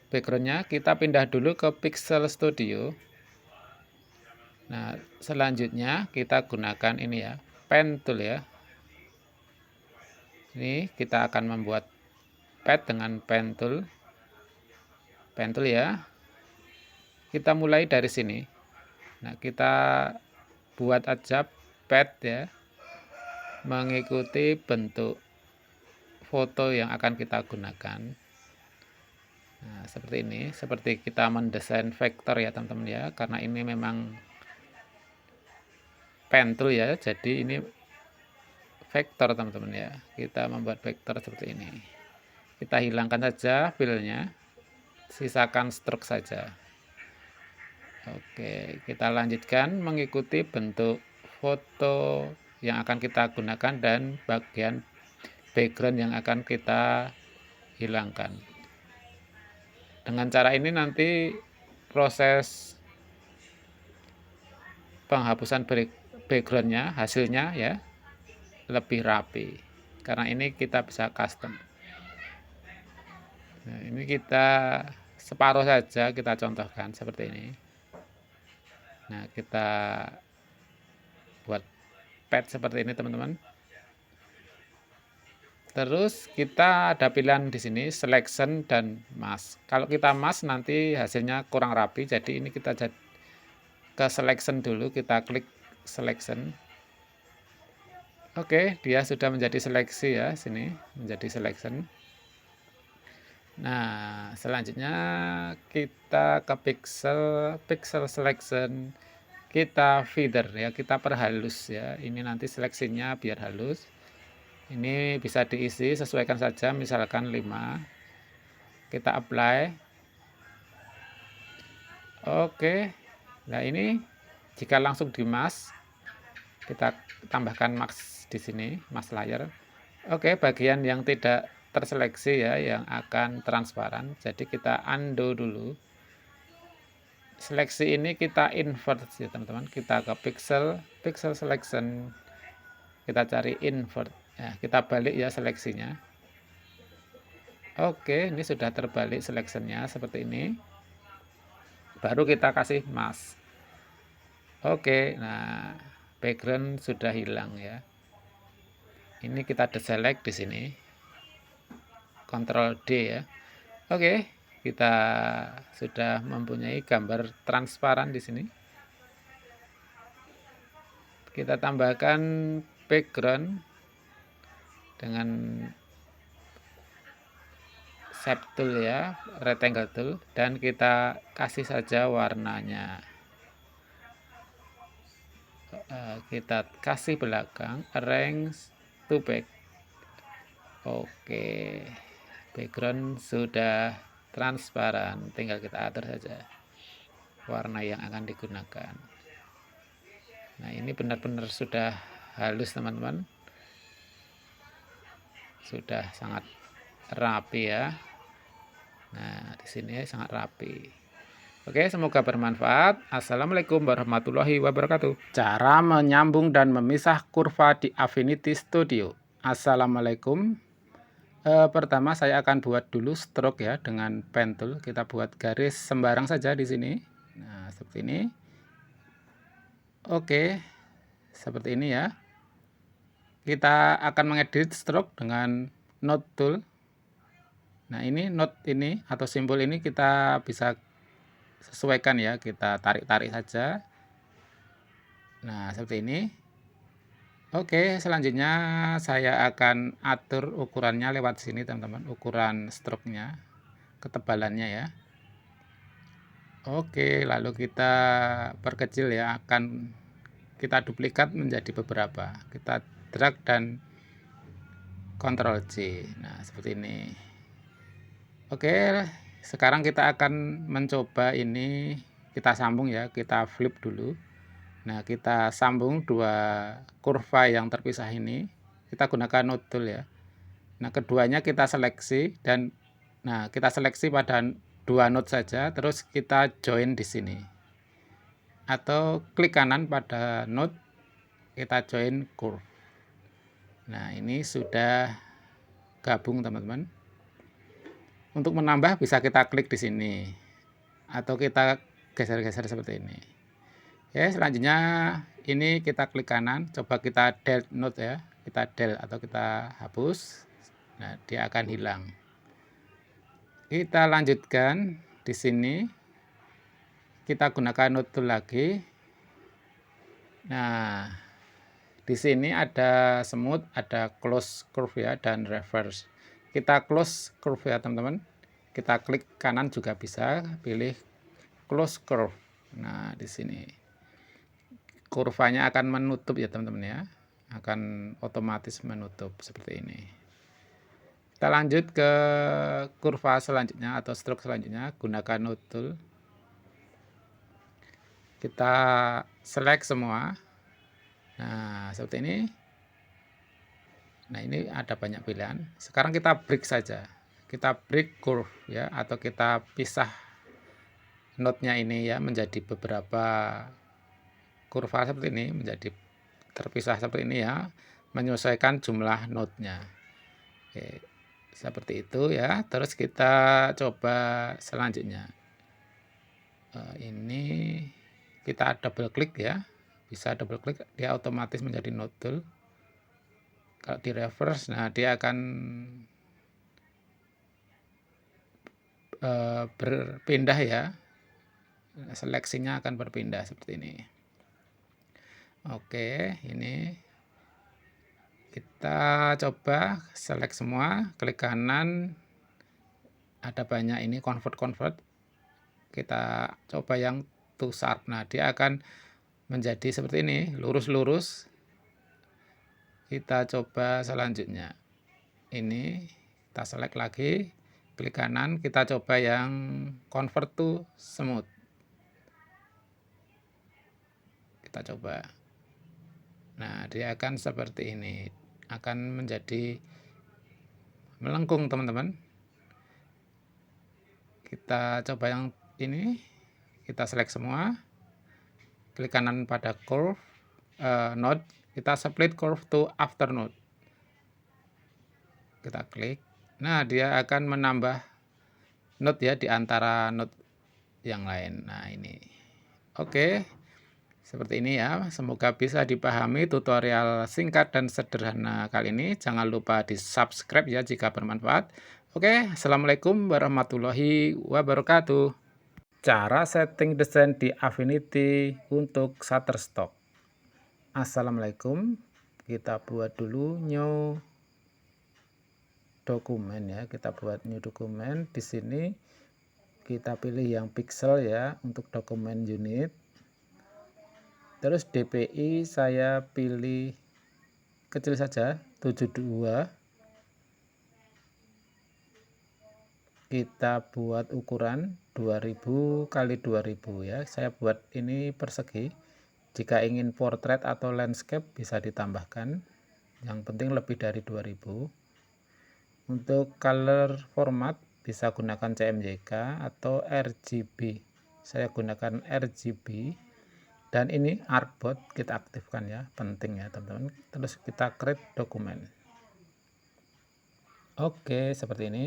backgroundnya. Kita pindah dulu ke Pixel Studio. Nah, selanjutnya kita gunakan ini ya, pen tool ya. Ini kita akan membuat path dengan pen tool. Pen tool ya. Kita mulai dari sini. Nah, kita buat aja path ya, mengikuti bentuk foto yang akan kita gunakan. Nah, seperti ini, seperti kita mendesain vektor ya, teman-teman ya, karena ini memang pen tool ya, jadi ini vektor, teman-teman ya. Kita membuat vektor seperti ini. Kita hilangkan saja filenya, sisakan stroke saja. Oke, kita lanjutkan mengikuti bentuk foto yang akan kita gunakan dan bagian background yang akan kita hilangkan. Dengan cara ini nanti proses penghapusan backgroundnya, hasilnya ya lebih rapi, karena ini kita bisa custom. Nah, ini kita separuh saja kita contohkan seperti ini. Nah, kita buat pad seperti ini teman-teman. Terus kita ada pilihan di sini selection dan mask. Kalau kita mask nanti hasilnya kurang rapi, jadi ini kita ke selection dulu, kita klik selection. Oke, dia sudah menjadi seleksi ya, sini menjadi selection. Nah, selanjutnya kita ke pixel selection, kita feather ya, kita perhalus ya. Ini nanti seleksinya biar halus. Ini bisa diisi, sesuaikan saja, misalkan 5. Kita apply. Oke. Nah, ini jika langsung di mask, kita tambahkan mask di sini, mask layer. Oke, bagian yang tidak terseleksi ya, yang akan transparan. Jadi kita undo dulu. Seleksi ini kita invert ya, teman-teman. Kita ke pixel selection. Kita cari invert. Nah, kita balik ya seleksinya. Oke, ini sudah terbalik seleksinya seperti ini. Baru kita kasih mask. Oke, nah background sudah hilang ya. Ini kita deselect di sini. Ctrl D ya. Oke, kita sudah mempunyai gambar transparan di sini. Kita tambahkan background dengan shape tool ya, rectangle tool, dan kita kasih saja warnanya. Kita kasih belakang, arrange to back. Oke, background sudah transparan, tinggal kita atur saja warna yang akan digunakan. Nah, ini benar-benar sudah halus teman-teman, sudah sangat rapi ya. Nah, di sini sangat rapi. Oke, semoga bermanfaat. Assalamualaikum warahmatullahi wabarakatuh. Cara menyambung dan memisah kurva di Affinity Studio. Assalamualaikum. Pertama saya akan buat dulu stroke ya dengan pen tool. Kita buat garis sembarang saja di sini. Nah, seperti ini. Oke, seperti ini ya. Kita akan mengedit stroke dengan node tool. Nah, ini node ini atau simbol ini kita bisa sesuaikan ya, kita tarik-tarik saja. Nah, seperti ini. Oke, selanjutnya saya akan atur ukurannya lewat sini teman-teman, ukuran stroke-nya, ketebalannya ya. Oke, lalu kita perkecil ya, akan kita duplikat menjadi beberapa. Kita drag dan Ctrl C. Nah, seperti ini. Oke, sekarang kita akan mencoba ini, kita sambung ya, kita flip dulu. Nah, kita sambung dua kurva yang terpisah ini. Kita gunakan node tool ya. Nah, keduanya kita seleksi dan kita seleksi pada dua node saja, terus kita join di sini. Atau klik kanan pada node, kita join curve. Nah, ini sudah gabung teman-teman. Untuk menambah bisa kita klik di sini atau kita geser-geser seperti ini. Ya, selanjutnya ini kita klik kanan, coba kita delete node ya, kita delete atau kita hapus. Nah, dia akan hilang. Kita lanjutkan di sini. Kita gunakan node tool lagi. Nah, di sini ada smooth, ada close curve ya, dan reverse. Kita close curve ya teman-teman. Kita klik kanan juga bisa, pilih close curve. Nah, di sini kurvanya akan menutup ya teman-teman ya, akan otomatis menutup seperti ini. Kita lanjut ke kurva selanjutnya atau stroke selanjutnya, gunakan node tool. Kita select semua. Nah, seperti ini. Nah, ini ada banyak pilihan. Sekarang kita break saja. Kita break curve ya, atau kita pisah node-nya ini ya menjadi beberapa kurva seperti ini, menjadi terpisah seperti ini ya, menyesuaikan jumlah node-nya. Oke, seperti itu ya. Terus kita coba selanjutnya. Ini kita double klik ya, bisa double klik, dia otomatis menjadi nodul. Kalau di reverse, nah dia akan berpindah ya, seleksinya akan berpindah seperti ini. Oke, ini kita coba select semua, klik kanan, ada banyak ini convert. Kita coba yang to sharp. Nah, dia akan menjadi seperti ini, lurus-lurus. Kita coba selanjutnya. Ini kita select lagi, klik kanan, kita coba yang convert to smooth. Kita coba. Nah, dia akan seperti ini, akan menjadi melengkung teman-teman. Kita coba yang ini, kita select semua, klik kanan pada curve node, kita split curve to after node, kita klik. Nah, dia akan menambah node ya di antara node yang lain. Nah, ini oke, seperti ini ya. Semoga bisa dipahami tutorial singkat dan sederhana kali ini. Jangan lupa di subscribe ya jika bermanfaat. Oke, assalamualaikum warahmatullahi wabarakatuh. Cara setting desain di Affinity untuk Shutterstock. Assalamualaikum, kita buat dulu new dokumen ya. Kita buat new dokumen. Di sini kita pilih yang pixel ya untuk dokumen unit. Terus DPI saya pilih kecil saja, 72. Kita buat ukuran 2000 kali 2000 ya. Saya buat ini persegi. Jika ingin portrait atau landscape bisa ditambahkan. Yang penting lebih dari 2000. Untuk color format bisa gunakan CMYK atau RGB. Saya gunakan RGB. Dan ini artboard kita aktifkan ya, penting ya teman-teman. Terus kita create dokumen. Oke, seperti ini.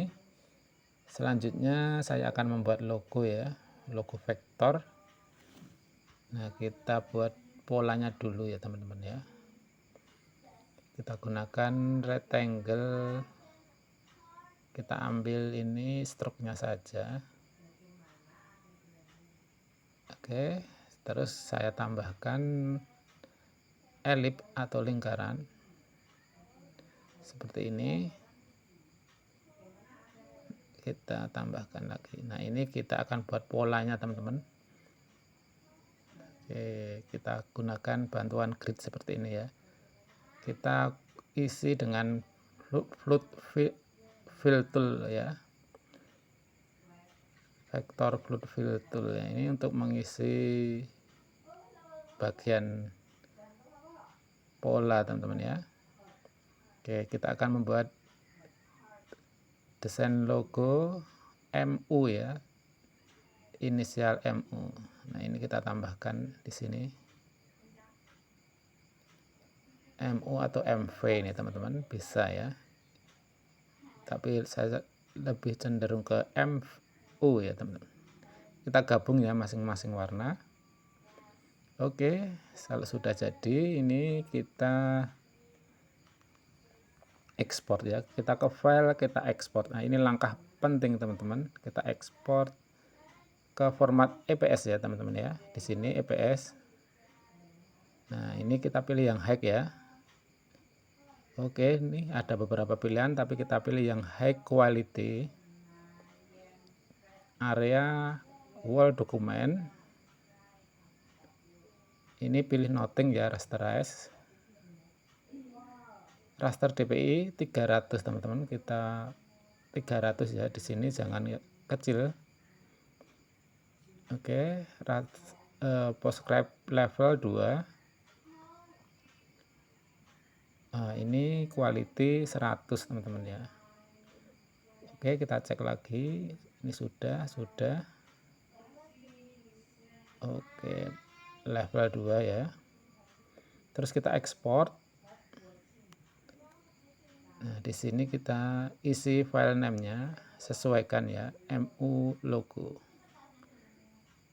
Selanjutnya saya akan membuat logo ya, logo vektor. Nah, kita buat polanya dulu ya teman-teman ya. Kita gunakan rectangle. Kita ambil ini stroke-nya saja. Oke, terus saya tambahkan ellipse atau lingkaran seperti ini. Kita tambahkan lagi. Nah, ini kita akan buat polanya teman-teman. Oke, kita gunakan bantuan grid seperti ini ya. Kita isi dengan float fill tool ya, vektor float fill tool ya. Ini untuk mengisi bagian pola teman-teman ya. Oke, kita akan membuat desain logo MU ya, inisial MU. Nah, ini kita tambahkan di sini MU atau MV ini teman-teman, bisa ya, tapi saya lebih cenderung ke MU ya teman-teman. Kita gabung ya masing-masing warna. Oke, kalau sudah jadi ini kita ekspor ya. Kita ke file, kita ekspor. Nah, ini langkah penting teman-teman. Kita ekspor ke format EPS ya teman-teman ya. Di sini EPS. Nah, ini kita pilih yang high ya. Oke, ini ada beberapa pilihan tapi kita pilih yang high quality. Area wall document. Ini pilih nothing ya, rasterize. Raster DPI 300 teman-teman, kita 300 ya, di sini jangan kecil. Oke, PostScript level 2. ini quality 100 teman-teman ya. Oke, kita cek lagi. Ini sudah. Oke, level 2 ya. Terus kita ekspor. Nah, di sini kita isi file name-nya, sesuaikan ya, MU logo.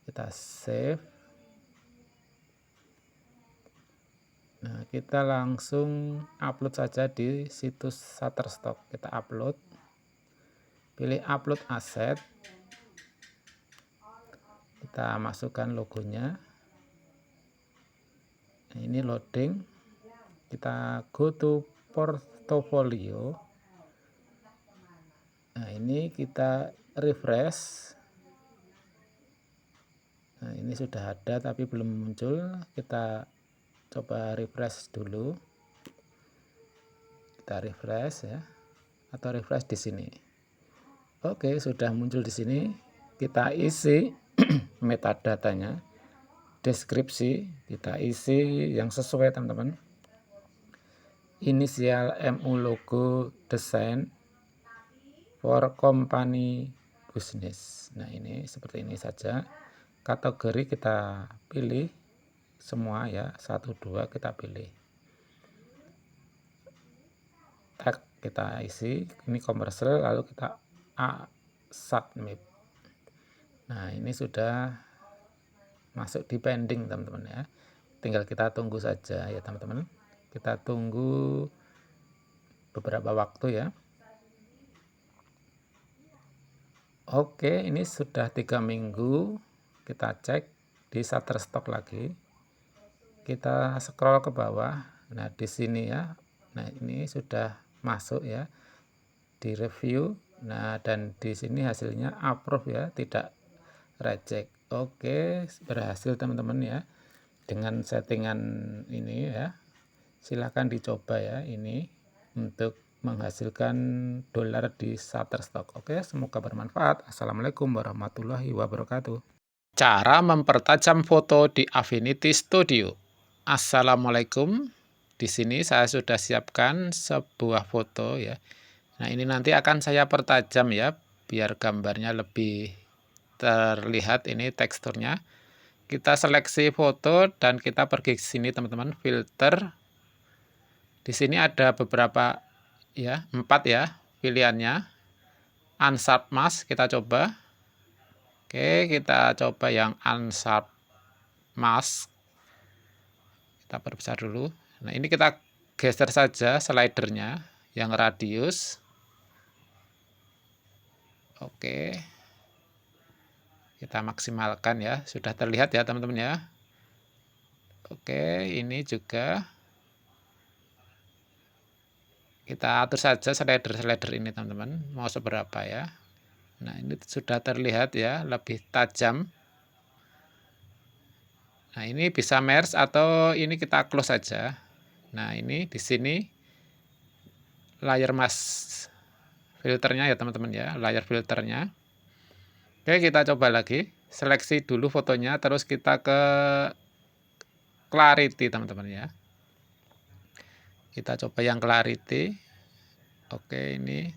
Kita save. Nah, kita langsung upload saja di situs Shutterstock. Kita upload. Pilih upload aset. Kita masukkan logonya. Nah, ini loading. Kita go to portfolio. Nah, ini kita refresh. Nah, ini sudah ada tapi belum muncul. Kita coba refresh dulu. Kita refresh ya, atau refresh di sini. Oke, sudah muncul di sini. Kita isi metadatanya, deskripsi kita isi yang sesuai teman-teman. Inisial MU logo desain for company business. Nah, ini seperti ini saja. Kategori kita pilih semua ya, 1 2 kita pilih. Tag kita isi, ini komersial, lalu kita submit. Nah, ini sudah masuk di pending teman-teman ya. Tinggal kita tunggu saja ya teman-teman. Kita tunggu beberapa waktu ya. Oke, ini sudah 3 minggu. Kita cek di Shutterstock lagi. Kita scroll ke bawah. Nah, di sini ya. Nah, ini sudah masuk ya di review. Nah, dan di sini hasilnya approve ya, tidak reject. Oke, berhasil teman-teman ya dengan settingan ini ya. Silahkan dicoba ya ini untuk menghasilkan dolar di Shutterstock. Oke, semoga bermanfaat. Assalamualaikum warahmatullahi wabarakatuh. Cara mempertajam foto di Affinity Studio. Assalamualaikum. Di sini saya sudah siapkan sebuah foto ya. Nah, ini nanti akan saya pertajam ya, biar gambarnya lebih terlihat ini teksturnya. Kita seleksi foto dan kita pergi ke sini teman-teman, filter. Di sini ada beberapa ya, 4 ya pilihannya. Unsharp mask kita coba. Oke, kita coba yang unsharp mask. Kita perbesar dulu. Nah, ini kita geser saja slidernya yang radius. Oke. Kita maksimalkan ya. Sudah terlihat ya teman-teman ya. Oke, ini juga kita atur saja slider ini teman-teman, mau seberapa ya. Nah, ini sudah terlihat ya, lebih tajam. Nah, ini bisa merge atau ini kita close saja. Nah, ini di sini layer mask filternya ya teman-teman ya, layer filternya. Oke, kita coba lagi. Seleksi dulu fotonya, terus kita ke clarity teman-teman ya. Kita coba yang clarity. Oke, ini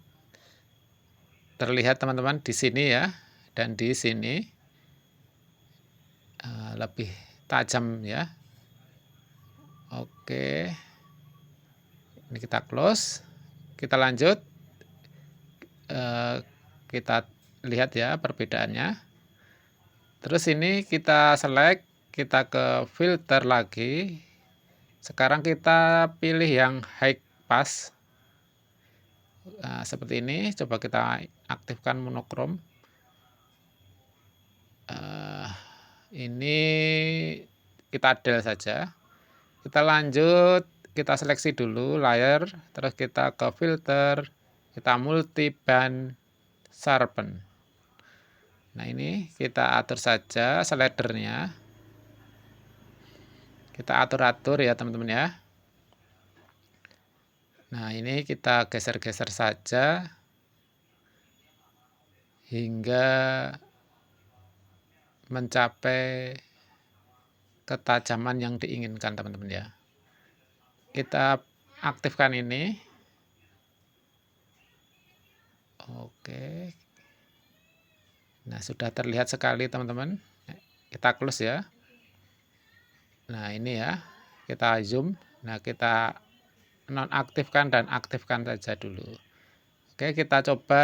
terlihat teman-teman di sini ya, dan di sini lebih tajam ya. Oke, ini kita close, kita lanjut, kita lihat ya perbedaannya. Terus ini kita select, kita ke filter lagi. Sekarang kita pilih yang high pass. Nah, seperti ini, coba kita aktifkan monokrom. Ini kita del saja. Kita lanjut, kita seleksi dulu layer, terus kita ke filter, kita multi band sharpen. Nah, ini kita atur saja slidernya. Kita atur-atur ya teman-teman ya. Nah, ini kita geser-geser saja hingga mencapai ketajaman yang diinginkan teman-teman ya. Kita aktifkan ini. Oke. Nah, sudah terlihat sekali teman-teman. Kita close ya. Nah, ini ya. Kita zoom. Nah, kita nonaktifkan dan aktifkan saja dulu. Oke, kita coba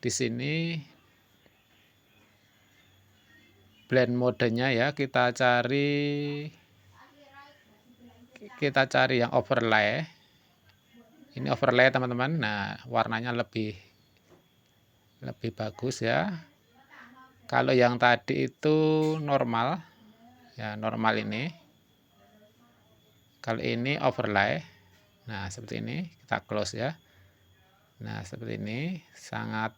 di sini blend modenya ya. Kita cari yang overlay. Ini overlay teman-teman. Nah, warnanya lebih bagus ya. Kalau yang tadi itu normal, ya normal ini. Kalau ini overlay. Nah, seperti ini kita close ya. Nah, seperti ini sangat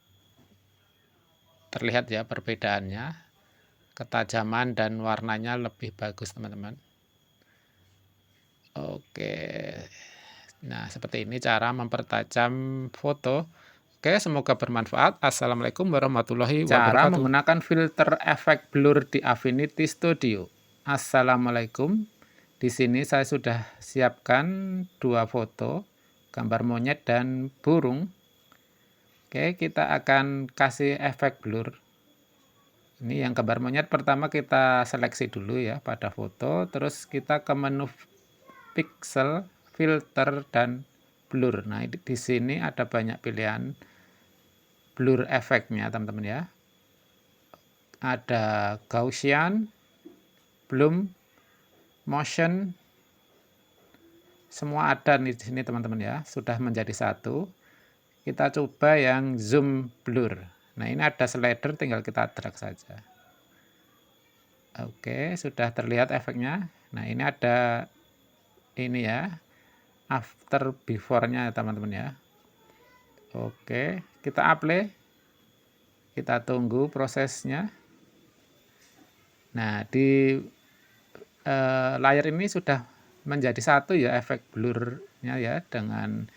terlihat ya perbedaannya. Ketajaman dan warnanya lebih bagus teman-teman. Oke. Nah, seperti ini cara mempertajam foto. Oke, semoga bermanfaat. Assalamualaikum warahmatullahi wabarakatuh. Cara menggunakan filter efek blur di Affinity Studio. Assalamualaikum. Di sini saya sudah siapkan 2 foto, gambar monyet dan burung. Oke, kita akan kasih efek blur. Ini yang gambar monyet pertama kita seleksi dulu ya pada foto, terus kita ke menu pixel, filter dan blur. Nah, di sini ada banyak pilihan blur efeknya teman-teman ya. Ada Gaussian, bloom, motion, semua ada di sini teman-teman ya. Sudah menjadi satu. Kita coba yang zoom blur. Nah, ini ada slider, tinggal kita drag saja. Oke, sudah terlihat efeknya. Nah, ini ada ini ya, after before-nya teman-teman ya. Oke, kita apply. Kita tunggu prosesnya. Nah, di layar ini sudah menjadi satu ya efek blurnya ya dengan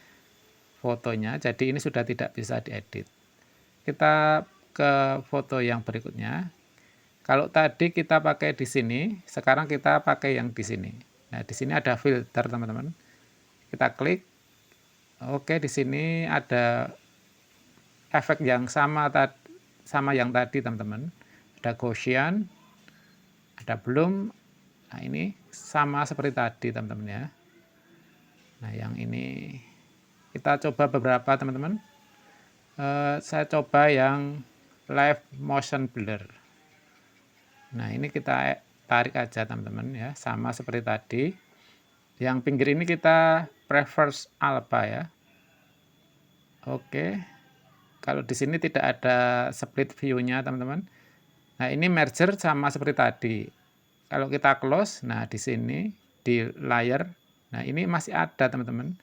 fotonya. Jadi ini sudah tidak bisa diedit. Kita ke foto yang berikutnya. Kalau tadi kita pakai di sini, sekarang kita pakai yang di sini. Nah, di sini ada filter teman-teman. Kita klik. Oke, di sini ada efek yang sama yang tadi teman-teman. Ada Gaussian, ada bloom. Nah, ini sama seperti tadi teman-teman ya. Nah, yang ini kita coba beberapa teman-teman. Saya coba yang live motion blur. Nah, ini kita tarik aja teman-teman ya, sama seperti tadi. Yang pinggir ini kita preverse alpha ya. Oke. Kalau di sini tidak ada split view-nya teman-teman. Nah, ini merger sama seperti tadi. Kalau kita close, nah di sini di layar, nah ini masih ada teman-teman.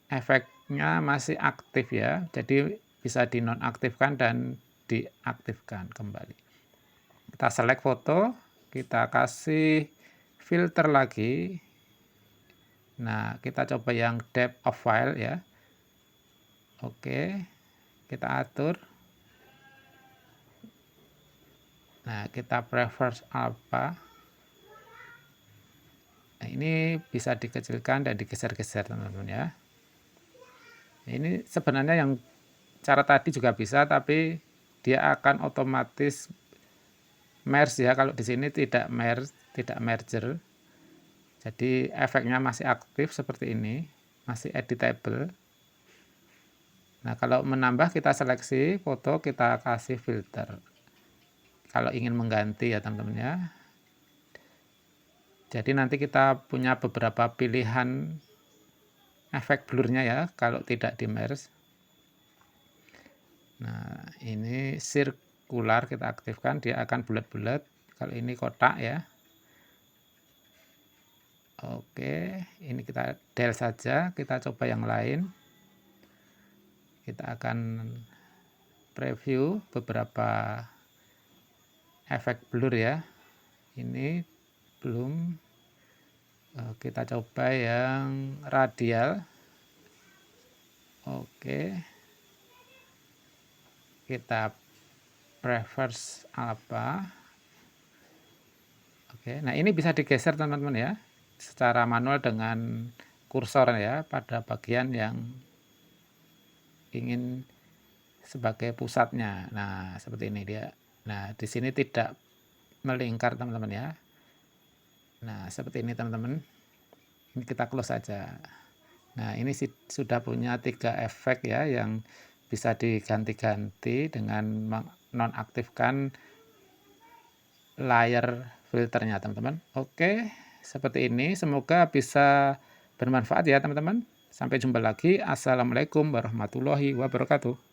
Efeknya masih aktif ya. Jadi bisa dinonaktifkan dan diaktifkan kembali. Kita select foto, kita kasih filter lagi. Nah, kita coba yang depth of file ya. Oke, kita atur. Nah, kita preverse alpha. Nah, ini bisa dikecilkan dan digeser-geser teman-teman ya. Ini sebenarnya yang cara tadi juga bisa, tapi dia akan otomatis merge ya. Kalau di sini tidak merger. Jadi efeknya masih aktif seperti ini, masih editable. Nah, kalau menambah kita seleksi foto, kita kasih filter. Kalau ingin mengganti ya teman-teman ya. Jadi nanti kita punya beberapa pilihan efek blurnya ya, kalau tidak di merge. Nah, ini sirkular kita aktifkan, dia akan bulat-bulat. Kalau ini kotak ya. Oke, ini kita del saja, kita coba yang lain. Kita akan preview beberapa efek blur ya. Ini belum. Kita coba yang radial. Oke. Kita preverse alpha. Oke, nah ini bisa digeser teman-teman ya. Secara manual dengan kursor ya pada bagian yang ingin sebagai pusatnya. Nah, seperti ini dia. Nah, di sini tidak melingkar teman-teman ya. Nah, seperti ini teman-teman. Ini kita close saja. Nah, ini sudah punya 3 efek ya yang bisa diganti-ganti dengan nonaktifkan layer filternya teman-teman. Oke, seperti ini. Semoga bisa bermanfaat ya teman-teman. Sampai jumpa lagi. Assalamualaikum warahmatullahi wabarakatuh.